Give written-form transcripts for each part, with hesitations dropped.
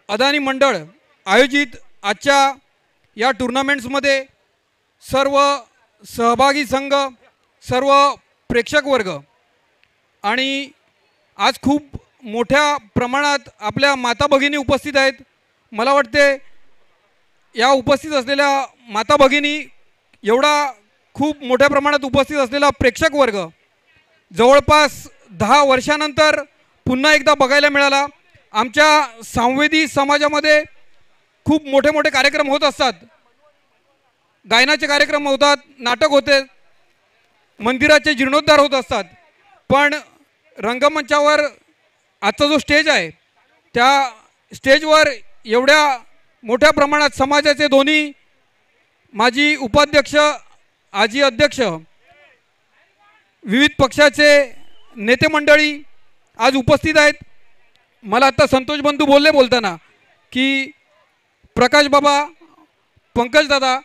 अदानी मंडळ आयोजित आजच्या या टुर्नामेंट्समध्ये सर्व सहभागी संघ, सर्व प्रेक्षक वर्ग आणि आज खूप मोठ्या प्रमाणात आपल्या माता भगिनी उपस्थित आहेत। मला वाटते या उपस्थित असलेल्या माता भगिनी एवढा खूप मोठ्या प्रमाणात उपस्थित असलेला प्रेक्षक वर्ग जवळपास 10 वर्षानंतर पुन्हा एकदा बघायला मिळाला। आमच्या संवेदी समाजामध्ये खूप मोठे मोठे कार्यक्रम होत असतात, गायनाचे कार्यक्रम होतात, नाटक होते, मंदिराचे जीर्णोद्धार होत असतात, पण रंगमंचावर आजचा जो स्टेज आहे त्या स्टेजवर एवढ्या मोठ्या प्रमाणात समाजाचे दोन्ही माजी उपाध्यक्ष, आजी अध्यक्ष, विविध पक्षाचे नेते मंडळी आज उपस्थित आहेत। मला आता संतोष बंधू बोलले बोलताना की प्रकाश बाबा, पंकज दादा,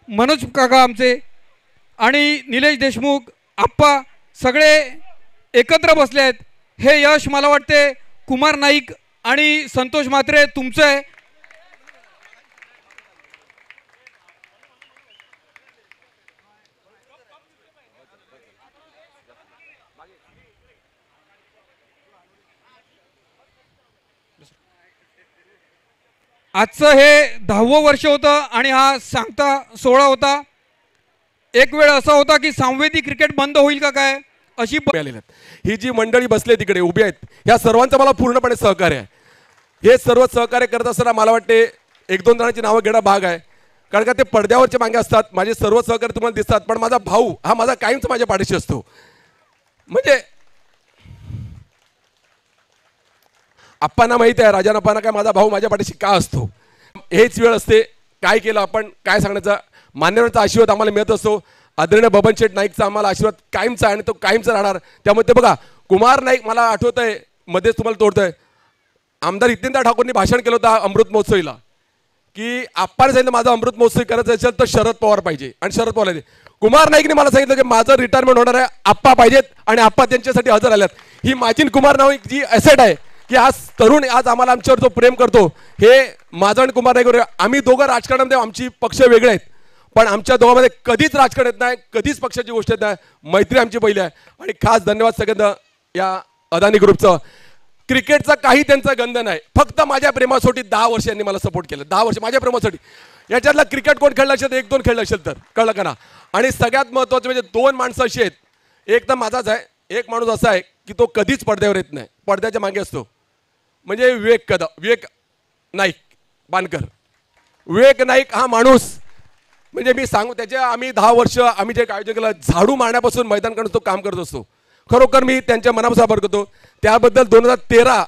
मनोज काका आमचे आणि निलेश देशमुख आप्पा सगळे एकत्र बसले आहेत। हे यश मला वाटते कुमार नाईक आणि संतोष म्हात्रे तुमचं आहे। आजचं हे 10वं वर्ष होतं आणि हा सांगता सोहळा होता। एक वेळ असा होता की सांवेदी क्रिकेट बंद होईल का काय अशी ही जी मंडळी बसले तिकडे उभी आहेत ह्या सर्वांचं मला पूर्णपणे सहकार्य आहे। हे सर्व सहकार्य करत असताना मला वाटते 1-2 जणांची नावं घेणं भाग आहे, कारण का ते पडद्यावरचे मागे असतात। माझे सर्व सहकार्य तुम्हाला दिसतात, पण माझा भाऊ हा माझा कायमच माझ्या पाठीशी असतो। म्हणजे आप्पांना माहिती आहे, राजान आप्पांना काय माझा भाऊ माझ्या पाठीशी का असतो। हेच वेळ असते काय केलं आपण काय सांगण्याचा, मान्यवरांचा आशीर्वाद आम्हाला मिळत असतो। आदरणीय बबन शेठ नाईकचा आम्हाला आशीर्वाद कायमचा आणि तो कायमचा राहणार। त्यामुळे ते बघा कुमार नाईक मला आठवत आहे, मध्येच तुम्हाला तोडतोय, आमदार हितेंद्र ठाकूरनी भाषण केलं होतं अमृत महोत्सवीला की आप्पाने सांगितलं माझा अमृत महोत्सव करायचं असेल तर शरद पवार पाहिजे, आणि शरद पवार कुमार नाईकने मला सांगितलं की माझं रिटायरमेंट होणार आहे, आप्पा पाहिजेत आणि आप्पा त्यांच्यासाठी हजर आल्यात। ही माझी कुमार नाईक जी ॲसेट आहे की आज तरुण आज आम्हाला आमच्यावर जो प्रेम करतो हे माझं आणि कुमार नाईक, आम्ही दोघं राजकारणामध्ये आमची पक्ष वेगळे आहेत, पण आमच्या दोघांमध्ये कधीच राजकारण येत नाही, कधीच पक्षाची गोष्ट येत नाही, मैत्री आमची पहिली आहे। आणि खास धन्यवाद सगळ्यांना या अदानी ग्रुपचं। क्रिकेटचा काही त्यांचा गंध नाही, फक्त माझ्या प्रेमासाठी 10 वर्ष यांनी मला सपोर्ट केलं, 10 वर्ष माझ्या प्रेमासाठी। याच्यातला क्रिकेट कोण खेळलं असेल तर 1-2 खेळलं असेल तर कळलं का ना। आणि सगळ्यात महत्त्वाचं म्हणजे 2 माणसं अशी आहेत, एक तर माझाच आहे, एक माणूस असा आहे की तो कधीच पडद्यावर येत नाही, पडद्याच्या मागे असतो, म्हणजे विवेक नाईक बानकर। विवेक नाईक हा माणूस म्हणजे मी सांगू त्याच्या आम्ही 10 वर्ष आम्ही जे आयोजन केलं झाडू मारण्यापासून मैदान करण्याचं तो काम करत असतो, खरोखर मी त्यांच्या मनापासून आभार करतो। त्याबद्दल 2013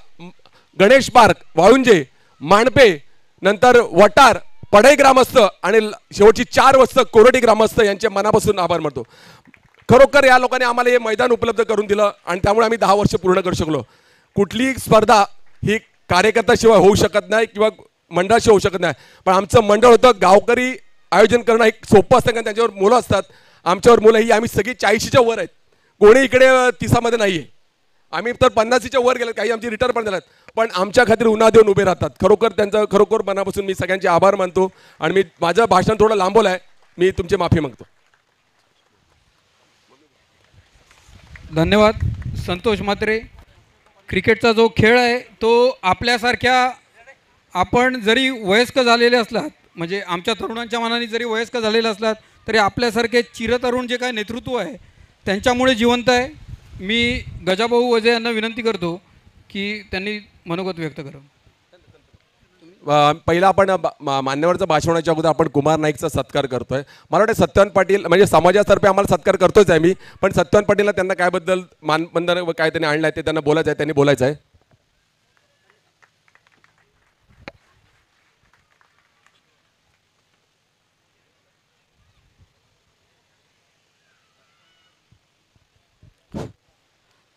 गणेश पार्क, वाळुंजे, माणपे, नंतर वटार, पढई ग्रामस्थ आणि शेवटची 4 वर्ष कोरडी ग्रामस्थ यांच्या मनापासून आभार मानतो। खरोखर या लोकांनी आम्हाला हे मैदान उपलब्ध करून दिलं आणि त्यामुळे आम्ही 10 वर्ष पूर्ण करू शकलो। कुठलीही स्पर्धा ही कार्यकर्त्याशिवाय होऊ शकत नाही किंवा मंडळाशिवाय होऊ शकत नाही, पण आमचं मंडळ होतं गावकरी आयोजन करणं एक सोपं असतं, कारण त्यांच्यावर मुलं असतात, आमच्यावर मुलं ही आम्ही सगळी 40च्या वर आहेत, कोणी इकडे 30मध्ये नाही आहे, आम्ही तर 50च्या वर गेलेत, काही आमची रिटायर पण झाल्यात, पण आमच्या खातीर उन्हा देऊन उभे राहतात। खरोखर त्यांचं खरोखर मनापासून मी सगळ्यांचे आभार मानतो आणि मी माझं भाषण थोडं लांबवलं आहे, मी तुमची माफी मागतो। धन्यवाद संतोष म्हात्रे। क्रिकेटचा जो खेळ आहे तो आपल्यासारख्या आपण जरी वयस्क झालेले असलात, म्हणजे आमच्या तरुणांच्या मनाने जरी वयस्क झालेले असलात तरी आपल्यासारखे चिरतरुण जे काय नेतृत्व आहे त्यांच्यामुळे जिवंत आहे। मी गजाभाऊ वजे यांना विनंती करतो की त्यांनी मनोगत व्यक्त करावं। पहिला आपण मान्यवरचं भाषण होण्याच्या अगोदर आपण कुमार नाईकचा सत्कार करतोय। मला वाटतं सत्यवान पाटील म्हणजे समाजातर्फे आम्हाला सत्कार करतोच आहे मी, पण सत्यवान पाटीलला त्यांना काय बद्दल मानबंधन काय त्यांनी आणलं आहे ते त्यांना बोलायचं आहे, त्यांनी बोलायचं आहे।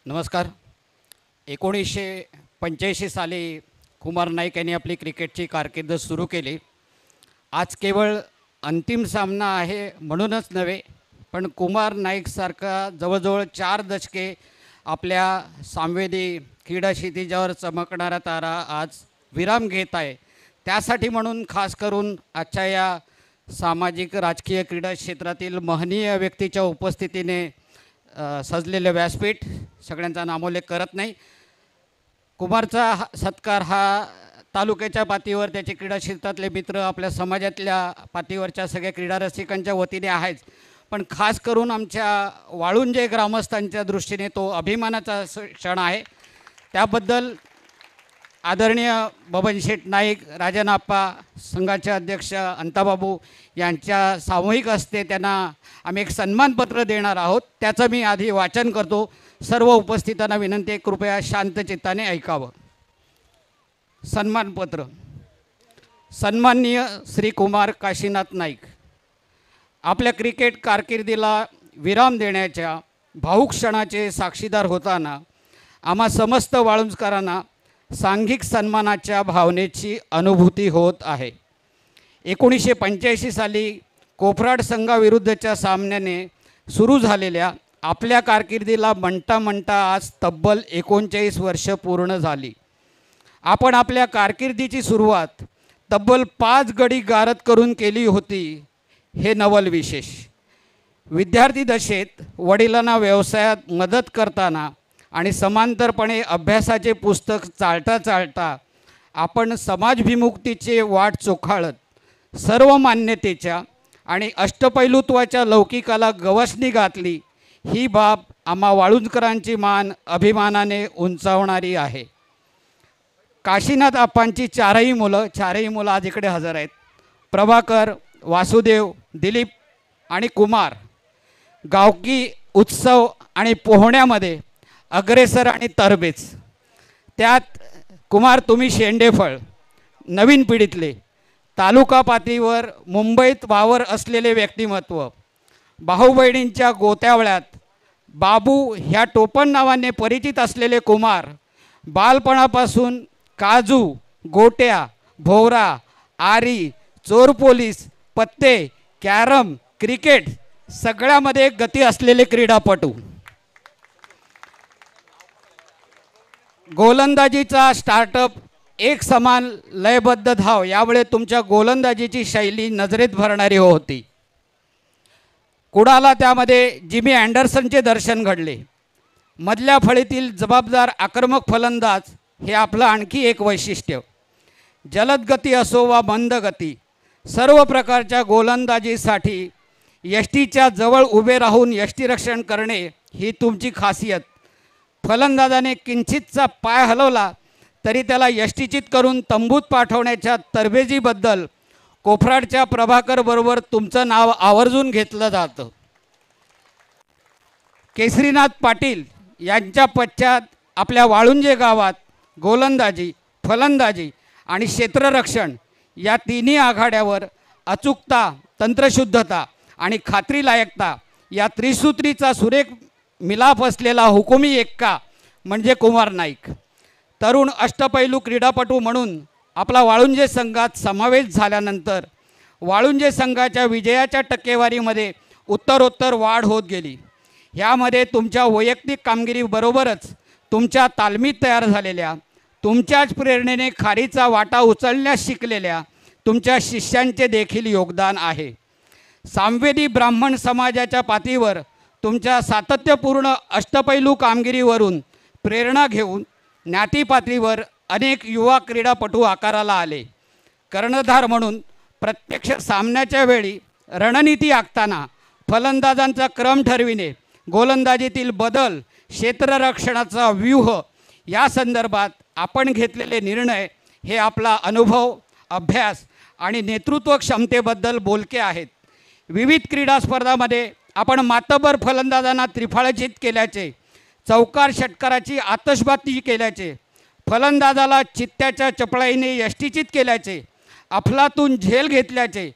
नमस्कार। 1985 साली कुमार नाईक यांनी आपली क्रिकेटची कारकीर्द सुरू केली। आज केवळ अंतिम सामना आहे म्हणूनच नव्हे, पण कुमार नाईकसारखा जवळजवळ 4 दशके आपल्या संवेदी क्रीडा क्षितिजावर चमकणारा तारा आज विराम घेत आहे. त्यासाठी म्हणून खास करून आजच्या या सामाजिक राजकीय क्रीडा क्षेत्रातील महनीय व्यक्तीच्या उपस्थितीने सजलेले व्यासपीठ सगळ्यांचा नामोल्लेख करत नाही. कुमारचा सत्कार हा तालुक्याच्या पातळीवर त्याचे क्रीडा क्षेत्रातले मित्र, आपल्या समाजातल्या पातळीवरच्या सगळ्या क्रीडा रसिकांच्या वतीने आहेच, पण खास करून आमच्या वाळुंजे ग्रामस्थांच्या दृष्टीने तो अभिमानाचा क्षण आहे. त्याबद्दल आदरणीय बबनशेठ नाईक, राजनाप्पा, संघाचे अध्यक्ष अंताबाबू यांच्या सामूहिक हस्ते त्यांना आम्ही एक सन्मानपत्र देणार आहोत. त्याचं मी आधी वाचन करतो. सर्व उपस्थितांना विनंती आहे, कृपया शांतचित्ताने ऐकावं. सन्मानपत्र. सन्माननीय श्री कुमार काशीनाथ नाईक, आपल्या क्रिकेट कारकिर्दीला विराम देण्याच्या भावुक क्षणाचे साक्षीदार होताना आम्हा समस्त वाळुंजकरांना सांघिक सन्मानाच्या भावनेची अनुभूती होत आहे. 1985 साली कोफराड संघाविरुद्धच्या सामन्याने सुरू झालेल्या आपल्या कारकिर्दीला म्हणता म्हणता आज तब्बल 39 वर्ष पूर्ण झाली. आपण आपल्या कारकिर्दीची सुरुवात तब्बल 5 गडी गारद करून केली होती, हे नवल विशेष. विद्यार्थी दशेत वडिलांना व्यवसायात मदत करताना आणि समांतरपणे अभ्यासाचे पुस्तक चालता चालता आपण समाजभिमुक्तीचे वाट चोखाळत सर्व मान्यतेच्या आणि अष्टपैलुत्वाच्या लौकिकाला गवसणी घातली. ही बाब आम्हा वाळुंजकरांची मान अभिमानाने उंचावणारी आहे. काशीनाथ आप्पांची चारही मुलं आज इकडे हजर आहेत. प्रभाकर, वासुदेव, दिलीप आणि कुमार गावकी उत्सव आणि पोहण्यामध्ये अग्रेसर आणि तरबेज. त्यात कुमार तुम्ही शेंडेफळ, नवीन पिढीतले, तालुका पातळीवर मुंबईत वावर असलेले व्यक्तिमत्व, भाऊबहिणींच्या गोत्यावळ्यात बाबू ह्या टोपण नावाने परिचित असलेले कुमार बालपणापासून काजू, गोट्या, भोवरा, आरी, चोर पोलीस, पत्ते, कॅरम, क्रिकेट सगळ्यामध्ये गती असलेले क्रीडापटू. गोलंदाजीचा स्टार्टअप एक समान लयबद्ध धाव यामुळे तुमच्या गोलंदाजीची शैली नजरेत भरणारी होती. कुडाला त्यामध्ये जिमी अँडरसनचे दर्शन घडले. मधल्या फळीतील जबाबदार आक्रमक फलंदाज हे आपलं आणखी एक वैशिष्ट्य. जलद गती असो वा मंद गती, सर्व प्रकारच्या गोलंदाजीसाठी यष्टीच्या जवळ उभे राहून यष्टीरक्षण करणे ही तुमची खासियत. फलंदाजाने किंचितचा पाय हलवला तरी त्याला यष्टीचित करून तंबूत पाठवण्याच्या तरबेजीबद्दल कोफराडच्या प्रभाकरबरोबर तुमचं नाव आवर्जून घेतलं जातं. केसरीनाथ पाटील यांच्या पश्चात आपल्या वाळुंजे गावात गोलंदाजी, फलंदाजी आणि क्षेत्ररक्षण या तिन्ही आघाड्यावर अचूकता, तंत्रशुद्धता आणि खात्रीलायकता या त्रिसूत्रीचा सुरेख मिलाफ असलेला हुकुमी एक्का म्हणजे कुमार नाईक. तरुण अष्टपैलू क्रीडापटू म्हणून आपला वाळुंजे संघात समावेश झाल्यानंतर वाळुंजे संघाच्या विजयाच्या टक्केवारीमध्ये उत्तरोत्तर वाढ होत गेली. ह्यामध्ये तुमच्या वैयक्तिक कामगिरीबरोबरच तुमच्या तालमीत तयार झालेल्या, तुमच्याच प्रेरणेने खारीचा वाटा उचलण्यास शिकलेल्या तुमच्या शिष्यांचे देखील योगदान आहे. सामवेदी ब्राह्मण समाजाच्या पातळीवर तुमच्या सातत्यपूर्ण अष्टपैलू कामगिरीवरून प्रेरणा घेऊन ज्ञाती पातळीवर अनेक युवा क्रीडापटू आकाराला आले. कर्णधार म्हणून प्रत्यक्ष सामन्याच्या वेळी रणनीती आखताना, फलंदाजांचा क्रम ठरविणे, गोलंदाजीतील बदल, क्षेत्ररक्षणाचा व्यूह या संदर्भात आपण घेतलेले निर्णय हे आपला अनुभव, अभ्यास आणि नेतृत्व क्षमतेबद्दल बोलके आहेत. विविध क्रीडा स्पर्धांमध्ये आपण मातबर फलंदाजांना त्रिफळाचीत केल्याचे, चौकार षटकाराची आतषबाजी केल्याचे, फलंदाजाला चित्त्याच्या चपळाईने यष्टीचित केल्याचे, अफलातून झेल घेतल्याचे,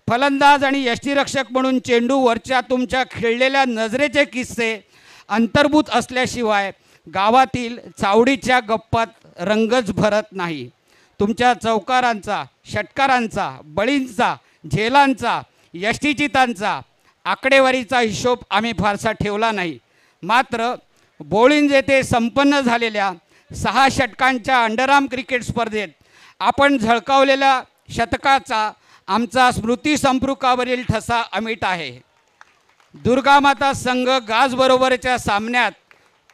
फलंदाज आणि यष्टीरक्षक म्हणून चेंडूवरच्या तुमच्या खेळलेल्या नजरेचे किस्से अंतर्भूत असल्याशिवाय गावातील चावडीच्या गप्पात रंगच भरत नाही. तुमच्या चौकारांचा, षटकारांचा, बळींचा, झेलांचा, यष्टीचितांचा, आकडेवारीचा हिशोब आम्ही फारसा ठेवला नाही. मात्र बोळिंज येथे संपन्न झालेल्या 6 षटकांच्या अंडरआर्म क्रिकेट स्पर्धेत आपण झळकावलेल्या शतकाचा आमचा स्मृती संप्रुकावरील ठसा अमिट आहे. दुर्गामाता संघ गाजबरोबरच्या सामन्यात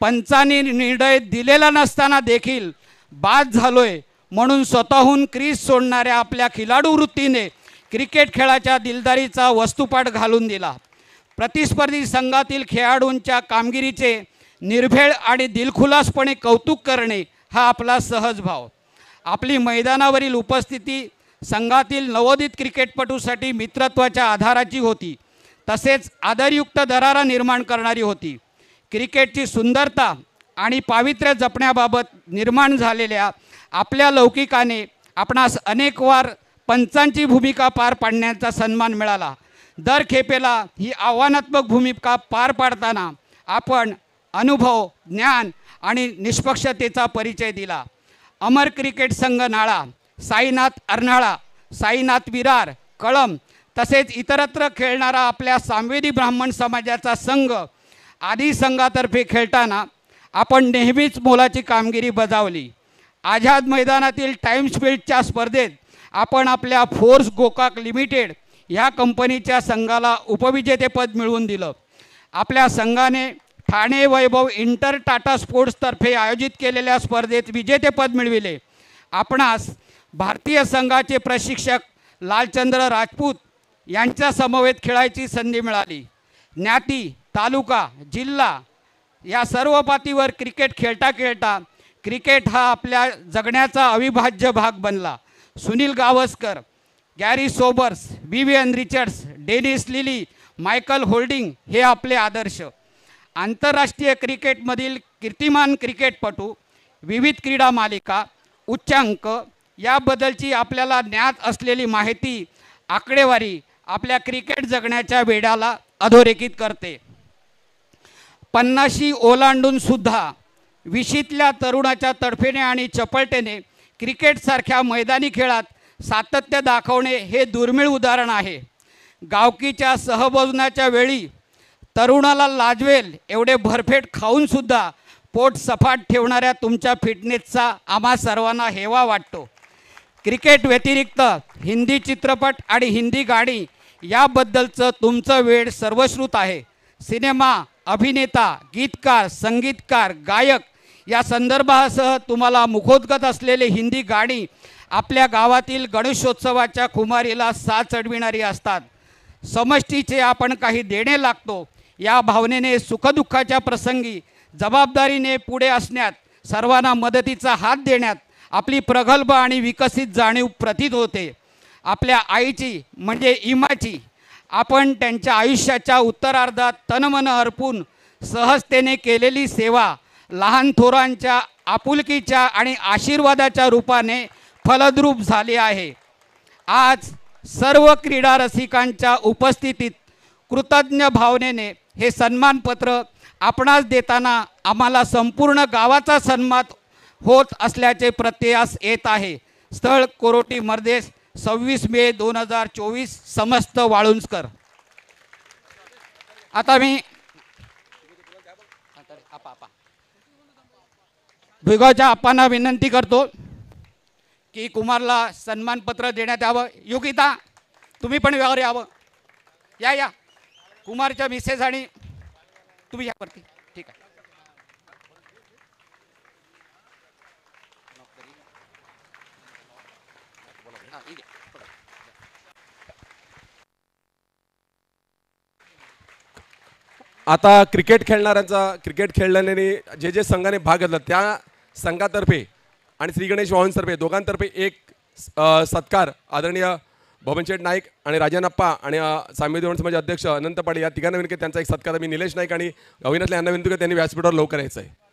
पंचांनी निर्णय दिलेला नसताना देखील बाद झालोय म्हणून स्वतःहून क्रीज सोडणाऱ्या आपल्या खिलाडू वृत्तीने क्रिकेट खेळाच्या दिलदारीचा वस्तुपाठ घालून दिला. प्रतिस्पर्धी संघातील खेळाडूंच्या कामगिरीचे निर्भेळ आणि दिलखुलासपणे कौतुक करणे हा आपला सहज भाव. आपली मैदानावरील उपस्थिती संघातील नवोदित क्रिकेटपटूसाठी मित्रत्वाच्या आधाराची होती, तसेच आदरयुक्त दरारा निर्माण करणारी होती. क्रिकेटची सुंदरता आणि पावित्र्य जपण्याबाबत निर्माण झालेल्या आपल्या लौकिकाने आपणास अनेक वार पंचांची भूमिका पार पाडण्याचा सन्मान मिळाला. दर खेपेला ही आव्हानात्मक भूमिका पार पाडताना आपण अनुभव, ज्ञान आणि निष्पक्षतेचा परिचय दिला. अमर क्रिकेट संघ नाळा, साईनाथ अर्नाळा, साईनाथ विरार, कळम तसेच इतरत्र खेळणारा आपल्या सांवेदी ब्राह्मण समाजाचा संघ आदी संघातर्फे खेळताना आपण नेहमीच मोलाची कामगिरी बजावली. आझाद मैदानातील टाइम्स फील्डच्या स्पर्धेत आपण आपल्या फोर्स गोकाक लिमिटेड ह्या कंपनीच्या संघाला उपविजेतेपद मिळवून दिलं. आपल्या संघाने ठाणे वैभव इंटर टाटा स्पोर्ट्सतर्फे आयोजित केलेल्या स्पर्धेत विजेतेपद मिळविले. आपणास भारतीय संघाचे प्रशिक्षक लालचंद्र राजपूत यांच्या समवेत खेळायची संधी मिळाली. ज्ञाती, तालुका, जिल्हा या सर्व पातळीवर क्रिकेट खेळता खेळता क्रिकेट हा आपल्या जगण्याचा अविभाज्य भाग बनला. Sunil Gavaskar, Garry Sobers, Vivian Richards, Dennis Lillee, Michael Holding हे आपले आदर्श. आंतरराष्ट्रीय क्रिकेटमधील कीर्तिमान क्रिकेटपटू, विविध क्रीडा मालिका, उच्चांक याबद्दलची आपल्याला ज्ञात असलेली माहिती, आकडेवारी आपल्या क्रिकेट जगण्याच्या वेडाला अधोरेखित करते. 50शी ओलांडून सुद्धा विशीतल्या तरुणाच्या तडफेने आणि चपळतेने क्रिकेटसारख्या मैदानी खेळात सातत्य दाखवणे हे दुर्मिळ उदाहरण आहे. गावकीच्या सहभोजनाच्या वेळी तरुणाला लाजवेल एवढे भरपेट खाऊनसुद्धा पोट सपाट ठेवणाऱ्या तुमच्या फिटनेसचा आम्हा सर्वांना हेवा वाटतो. क्रिकेट व्यतिरिक्त हिंदी चित्रपट आणि हिंदी गाणी याबद्दलचं तुमचं वेड सर्वश्रुत आहे. सिनेमा, अभिनेता, गीतकार, संगीतकार, गायक या संदर्भासह तुम्हाला मुखोद्गत असलेले हिंदी गाणी आपल्या गावातील गणेशोत्सवाच्या खुमारीला साथ चढविणारी असतात. समष्टीचे आपण काही देणे लागतो या भावनेने सुखदुःखाच्या प्रसंगी जबाबदारीने पुढे असण्यात, सर्वांना मदतीचा हात देण्यात आपली प्रगल्भ आणि विकसित जाणीव प्रतीत होते. आपल्या आईची म्हणजे इमाची आपण त्यांच्या आयुष्याच्या उत्तरार्धात तनमन अर्पून सहजतेने केलेली सेवा लहान थोरांच्या आपुलकीच्या आणि आशीर्वादाच्या रूपाने फलद्रूप झाली आहे. आज सर्व क्रीडा रसिकांच्या उपस्थितीत कृतज्ञ भावनेने हे सन्मानपत्र आपणास देताना आम्हाला संपूर्ण गावाचा सन्मान होत असल्याचे प्रत्ययास येत आहे. स्थळ कोरोटी मर्देस 26 मे 2024 समस्त वाळुंजकर. आता मी भुईगावच्या आप्पांना विनंती करतो की कुमारला सन्मानपत्र देण्यात यावं. योगिता तुम्ही पण व्यवहार यावं. या या कुमारच्या मिसेस आणि तुम्ही यावरती. ठीक आहे. आता क्रिकेट खेळल्याने जे संघाने भाग घेतला त्या संघातर्फे आणि श्री गणेश वाहनतर्फे दोघांतर्फे एक सत्कार आदरणीय बबनशेठ नाईक आणि राजनप्पा आणि सांवेदी समाजाचे अध्यक्ष अनंत पाटील या तिघांना विनंती, त्यांचा एक सत्कार मी निलेश नाईक आणि अविनाश यांना विनंती की त्यांनी व्यासपीठावर लवकर यायचं आहे.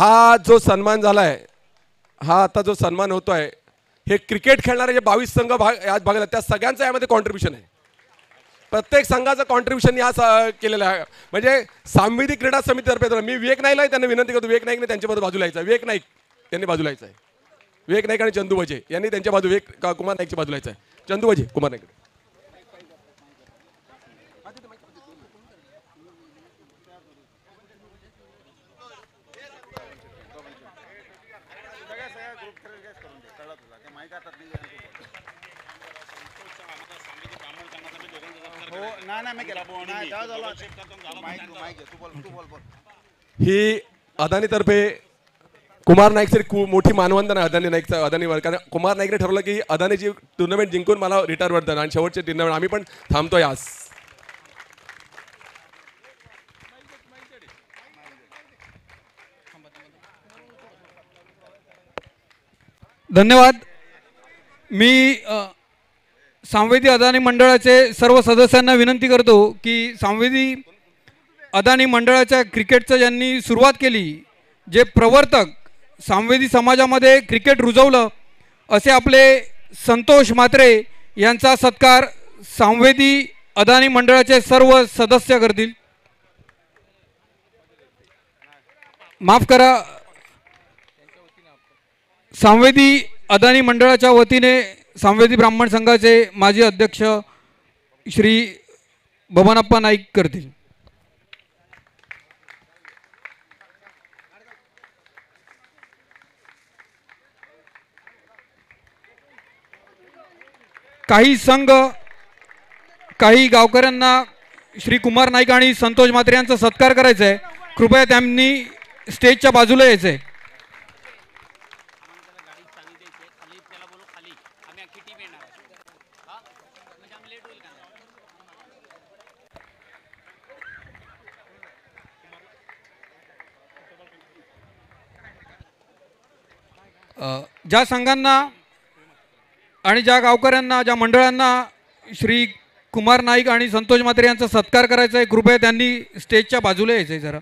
हा जो सन्मान झाला आहे, हा आता जो सन्मान होतो आहे, हे क्रिकेट खेळणारे जे 22 संघ यात भाग त्या सगळ्यांचं यामध्ये कॉन्ट्रीब्युशन आहे. प्रत्येक संघाचं कॉन्ट्रीब्युशन या केलेलं आहे. म्हणजे सांविधिक क्रीडा समितीतर्फे मी विवेक नाईकला त्यांना विनंती करतो, विवेक नाईकने त्यांच्याबद्दल बाजूला यायचं आहे. विवेक नाईक त्यांनी बाजूला यायचं आहे. विवेक नाईक आणि चंदू बजे यांनी त्यांच्या बाजू कुमार नाईकची बाजूला यायचं आहे. चंदू बजे, कुमार नाईक. ही अदानीतर्फे कुमार नाईकची मोठी मानवंदना आहे. अदानी नाईकचा अदानीवर, कारण कुमार नाईकने ठरवलं की अदानीची टुर्नामेंट जिंकून मला रिटायर करतात आणि शेवटचे टुर्नामेंट आम्ही पण थांबतोय आज. धन्यवाद. मी सांवेदी अदानी मंडळाचे सर्व सदस्यांना विनंती करतो की सांवेदी अदानी मंडळाच्या क्रिकेटचं ज्यांनी सुरुवात केली, जे प्रवर्तक सांवेदी समाजामध्ये क्रिकेट रुजवलं, असे आपले संतोष म्हात्रे यांचा सत्कार सांवेदी अदानी मंडळाचे सर्व सदस्य करतील. माफ करा, सांवेदी अदानी मंडळाच्या वतीने सांवेदी ब्राह्मण संघाचे माजी अध्यक्ष श्री बबनप्पा नाईक करतील. काही संघ, काही गावकऱ्यांना श्री कुमार नाईक आणि संतोष म्हात्रे यांचा सत्कार करायचा आहे. कृपया त्यांनी स्टेजच्या बाजूला यायचं आहे. ज्या संघांना आणि ज्या गावकऱ्यांना, ज्या मंडळांना श्री कुमार नाईक आणि संतोष म्हात्रे यांचा सत्कार करायचा आहे, कृपया त्यांनी स्टेजच्या बाजूला यायचं आहे जरा.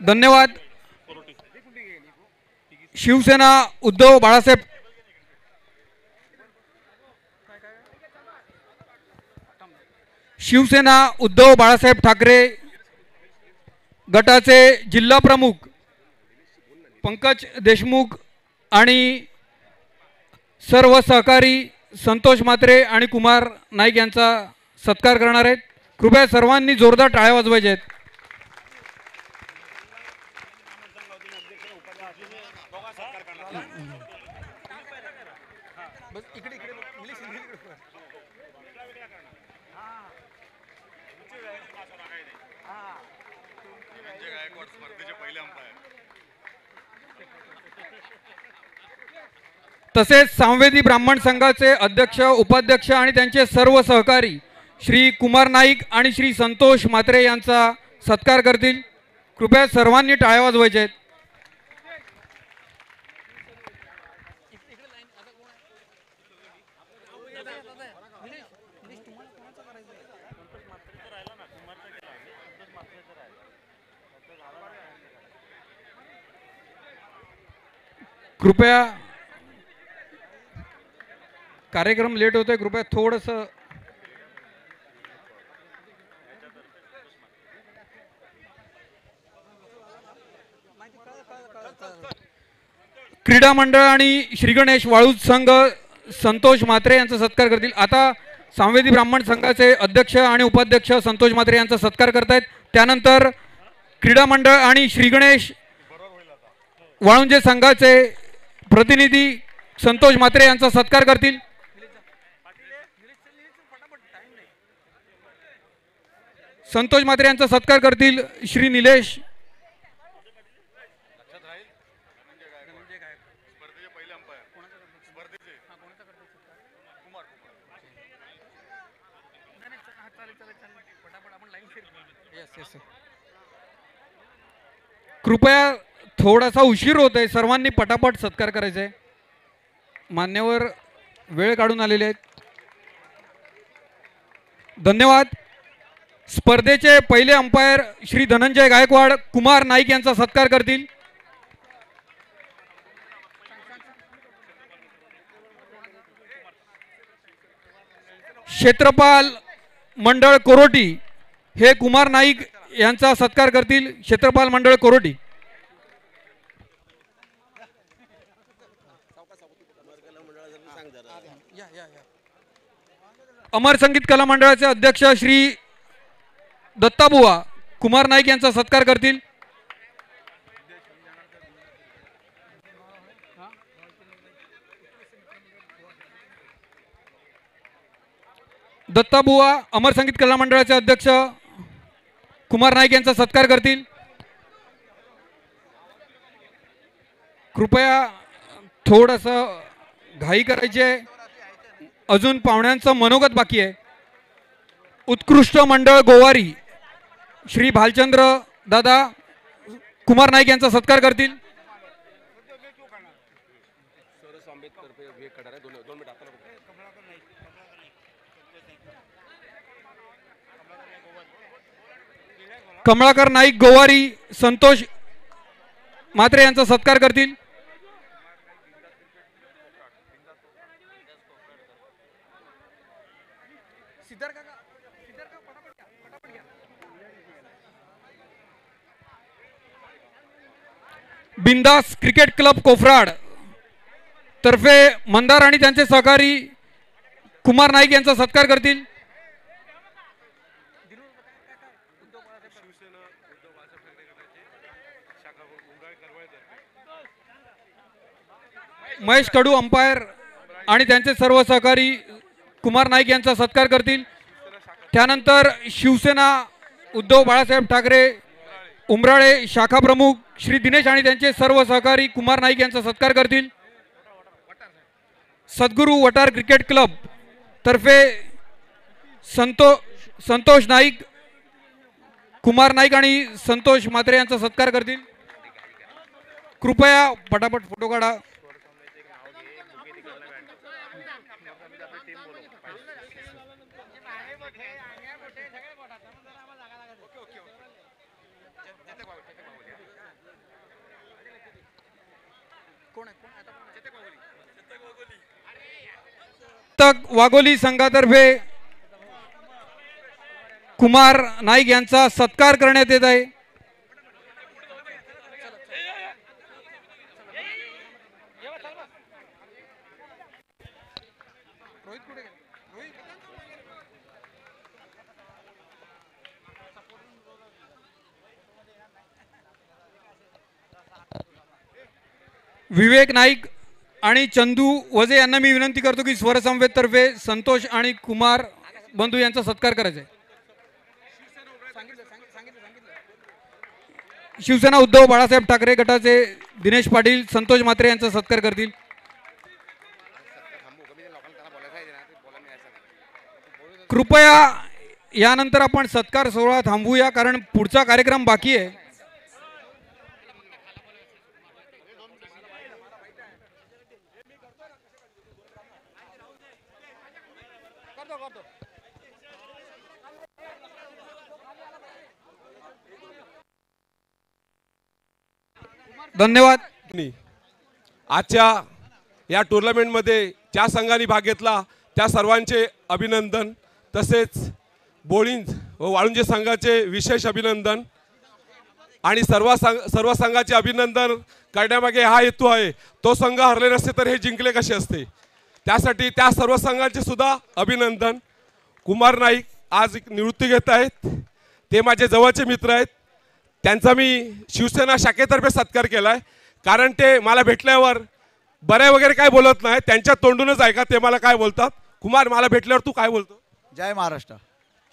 धन्यवाद. शिवसेना उद्धव बाळासाहेब शिवसेना उद्धव बाळासाहेब ठाकरे गटाचे जिल्हा प्रमुख पंकज देशमुख आणि सर्व सहकारी संतोष म्हात्रे आणि कुमार नाईक यांचा सत्कार करणार आहेत. कृपया सर्वांनी जोरदार टाळ्या वाजवायच्या आहेत. तसेच सांवेदी ब्राह्मण संघाचे अध्यक्ष, उपाध्यक्ष आणि त्यांचे सर्व सहकारी श्री कुमार नाईक आणि श्री संतोष म्हात्रे यांचा सत्कार करतील. कृपया सर्वांनी टाळ्या वाजवायच्या आहेत. कृपया कार्यक्रम लेट होतोय, कृपया थोडंसं क्रीडा मंडळ आणि श्री गणेश वाळूज संघ संतोष म्हात्रे यांचा सत्कार करतील. आता सांवेदी ब्राह्मण संघाचे अध्यक्ष आणि उपाध्यक्ष संतोष म्हात्रे यांचा सत्कार करतायत. त्यानंतर क्रीडा मंडळ आणि श्री गणेश वाळुंजे संघाचे प्रतिनिधी संतोष म्हात्रे यांचा सत्कार करतील. संतोष म्हात्रे यांचा सत्कार करतील श्री निलेश कृपया थोडासा उशीर होत आहे, सर्वांनी पटापट सत्कार करायचा आहे. मान्यवर वेळ काढून आलेले आहेत. धन्यवाद. स्पर्धेचे पहिले अंपायर श्री धनंजय गायकवाड कुमार नाईक यांचा सत्कार करतील. क्षेत्रपाल मंडळ कोरोटी हे कुमार नाईक यांचा सत्कार करतील. क्षेत्रपाल मंडळ कोरोटी. अमर संगीत कला मंडळाचे अध्यक्ष श्री दत्ताबुवा कुमार नाईक यांचा सत्कार करतील. दत्ताबुवा अमर संगीत कला मंडळाचे अध्यक्ष कुमार नाईक यांचा सत्कार करतील. कृपया थोडंसं घाई करायची आहे, अजून पाहुण्यांचं मनोगत बाकी आहे. उत्कृष्ट मंडळ गोवारी श्री भालचंद्र दादा कुमार नाईक यांचा सत्कार करतील. कमळाकर नाईक गोवारी संतोष म्हात्रे यांचा सत्कार करतील. बिंदास क्रिकेट क्लब कोफराड तर्फे मंदार आणि त्यांचे सहकारी कुमार नाईक यांचा सत्कार करतील. महेश कडू अंपायर आणि त्यांचे सर्व सहकारी कुमार नाईक यांचा सत्कार करतील. त्यानंतर शिवसेना उद्धव बाळासाहेब ठाकरे उमराळे शाखा प्रमुख श्री दिनेश आणि त्यांचे सर्व सहकारी कुमार नाईक यांचा सत्कार करतील. सद्गुरू वटार क्रिकेट क्लब तर्फे संतोष नाईक कुमार नाईक आणि संतोष म्हात्रे यांचा सत्कार करतील. कृपया पटापट फोटो काढा. वाघोली संघातर्फे कुमार नाईक यांचा सत्कार करण्यात येत आहे. विवेक नाईक आणि चंदू वजे यांना मी विनंती करतो की स्वरसंवेद तर्फे संतोष आणि कुमार बंधू यांचा सत्कार करायचा आहे. शिवसेना उद्धव बाळासाहेब ठाकरे गटाचे दिनेश पाटील संतोष म्हात्रे यांचा सत्कार करतील. कृपया यानंतर आपण सत्कार सोहळा थांबवूया, कारण पुढचा कार्यक्रम बाकी आहे. धन्यवाद. आजच्या या टुर्नामेंटमध्ये ज्या संघांनी भाग घेतला त्या सर्वांचे अभिनंदन, तसेच बोळिंज व वाळुंजे संघाचे विशेष अभिनंदन. आणि सर्व संघाचे अभिनंदन करण्यामागे हा हेतू आहे, तो संघ हरले नसते तर हे जिंकले कसे असते, त्यासाठी त्या सर्व संघांचे सुद्धा अभिनंदन. कुमार नाईक आज निवृत्ती घेत आहेत, ते माझे जवळचे मित्र आहेत. त्यांचा मी शिवसेना शाखेतर्फे सत्कार केला आहे, कारण ते मला भेटल्यावर बरे वगैरे काय बोलत नाही, त्यांच्या तोंडूनच ऐका ते मला काय बोलतात. कुमार, मला भेटल्यावर तू काय बोलतो? जय महाराष्ट्र.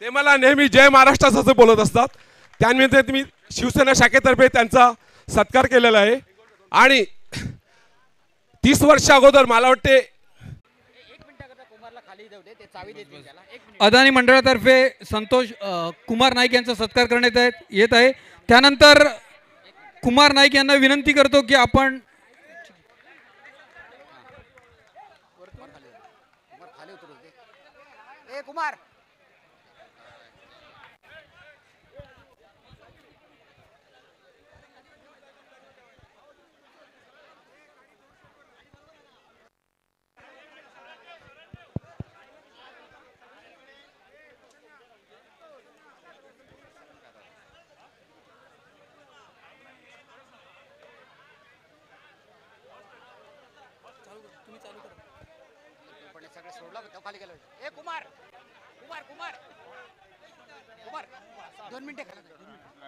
ते मला नेहमी जय महाराष्ट्र असं बोलत असतात. त्यानिमित्त मी शिवसेना शाखेतर्फे त्यांचा सत्कार केलेला आहे. आणि 30 वर्ष अगोदर मला वाटते अदानी मंडळातर्फे संतोष कुमार नाईक यांचा सत्कार करण्यात येत आहे. त्यानंतर कुमार नाईक यांना विनंती करतो की आपण खाली उतरू दे. ए कुमार पण सगळं सोडलं तो खाली गेलो. ए कुमार कुमार कुमार कुमार 2 मिनिटे खाली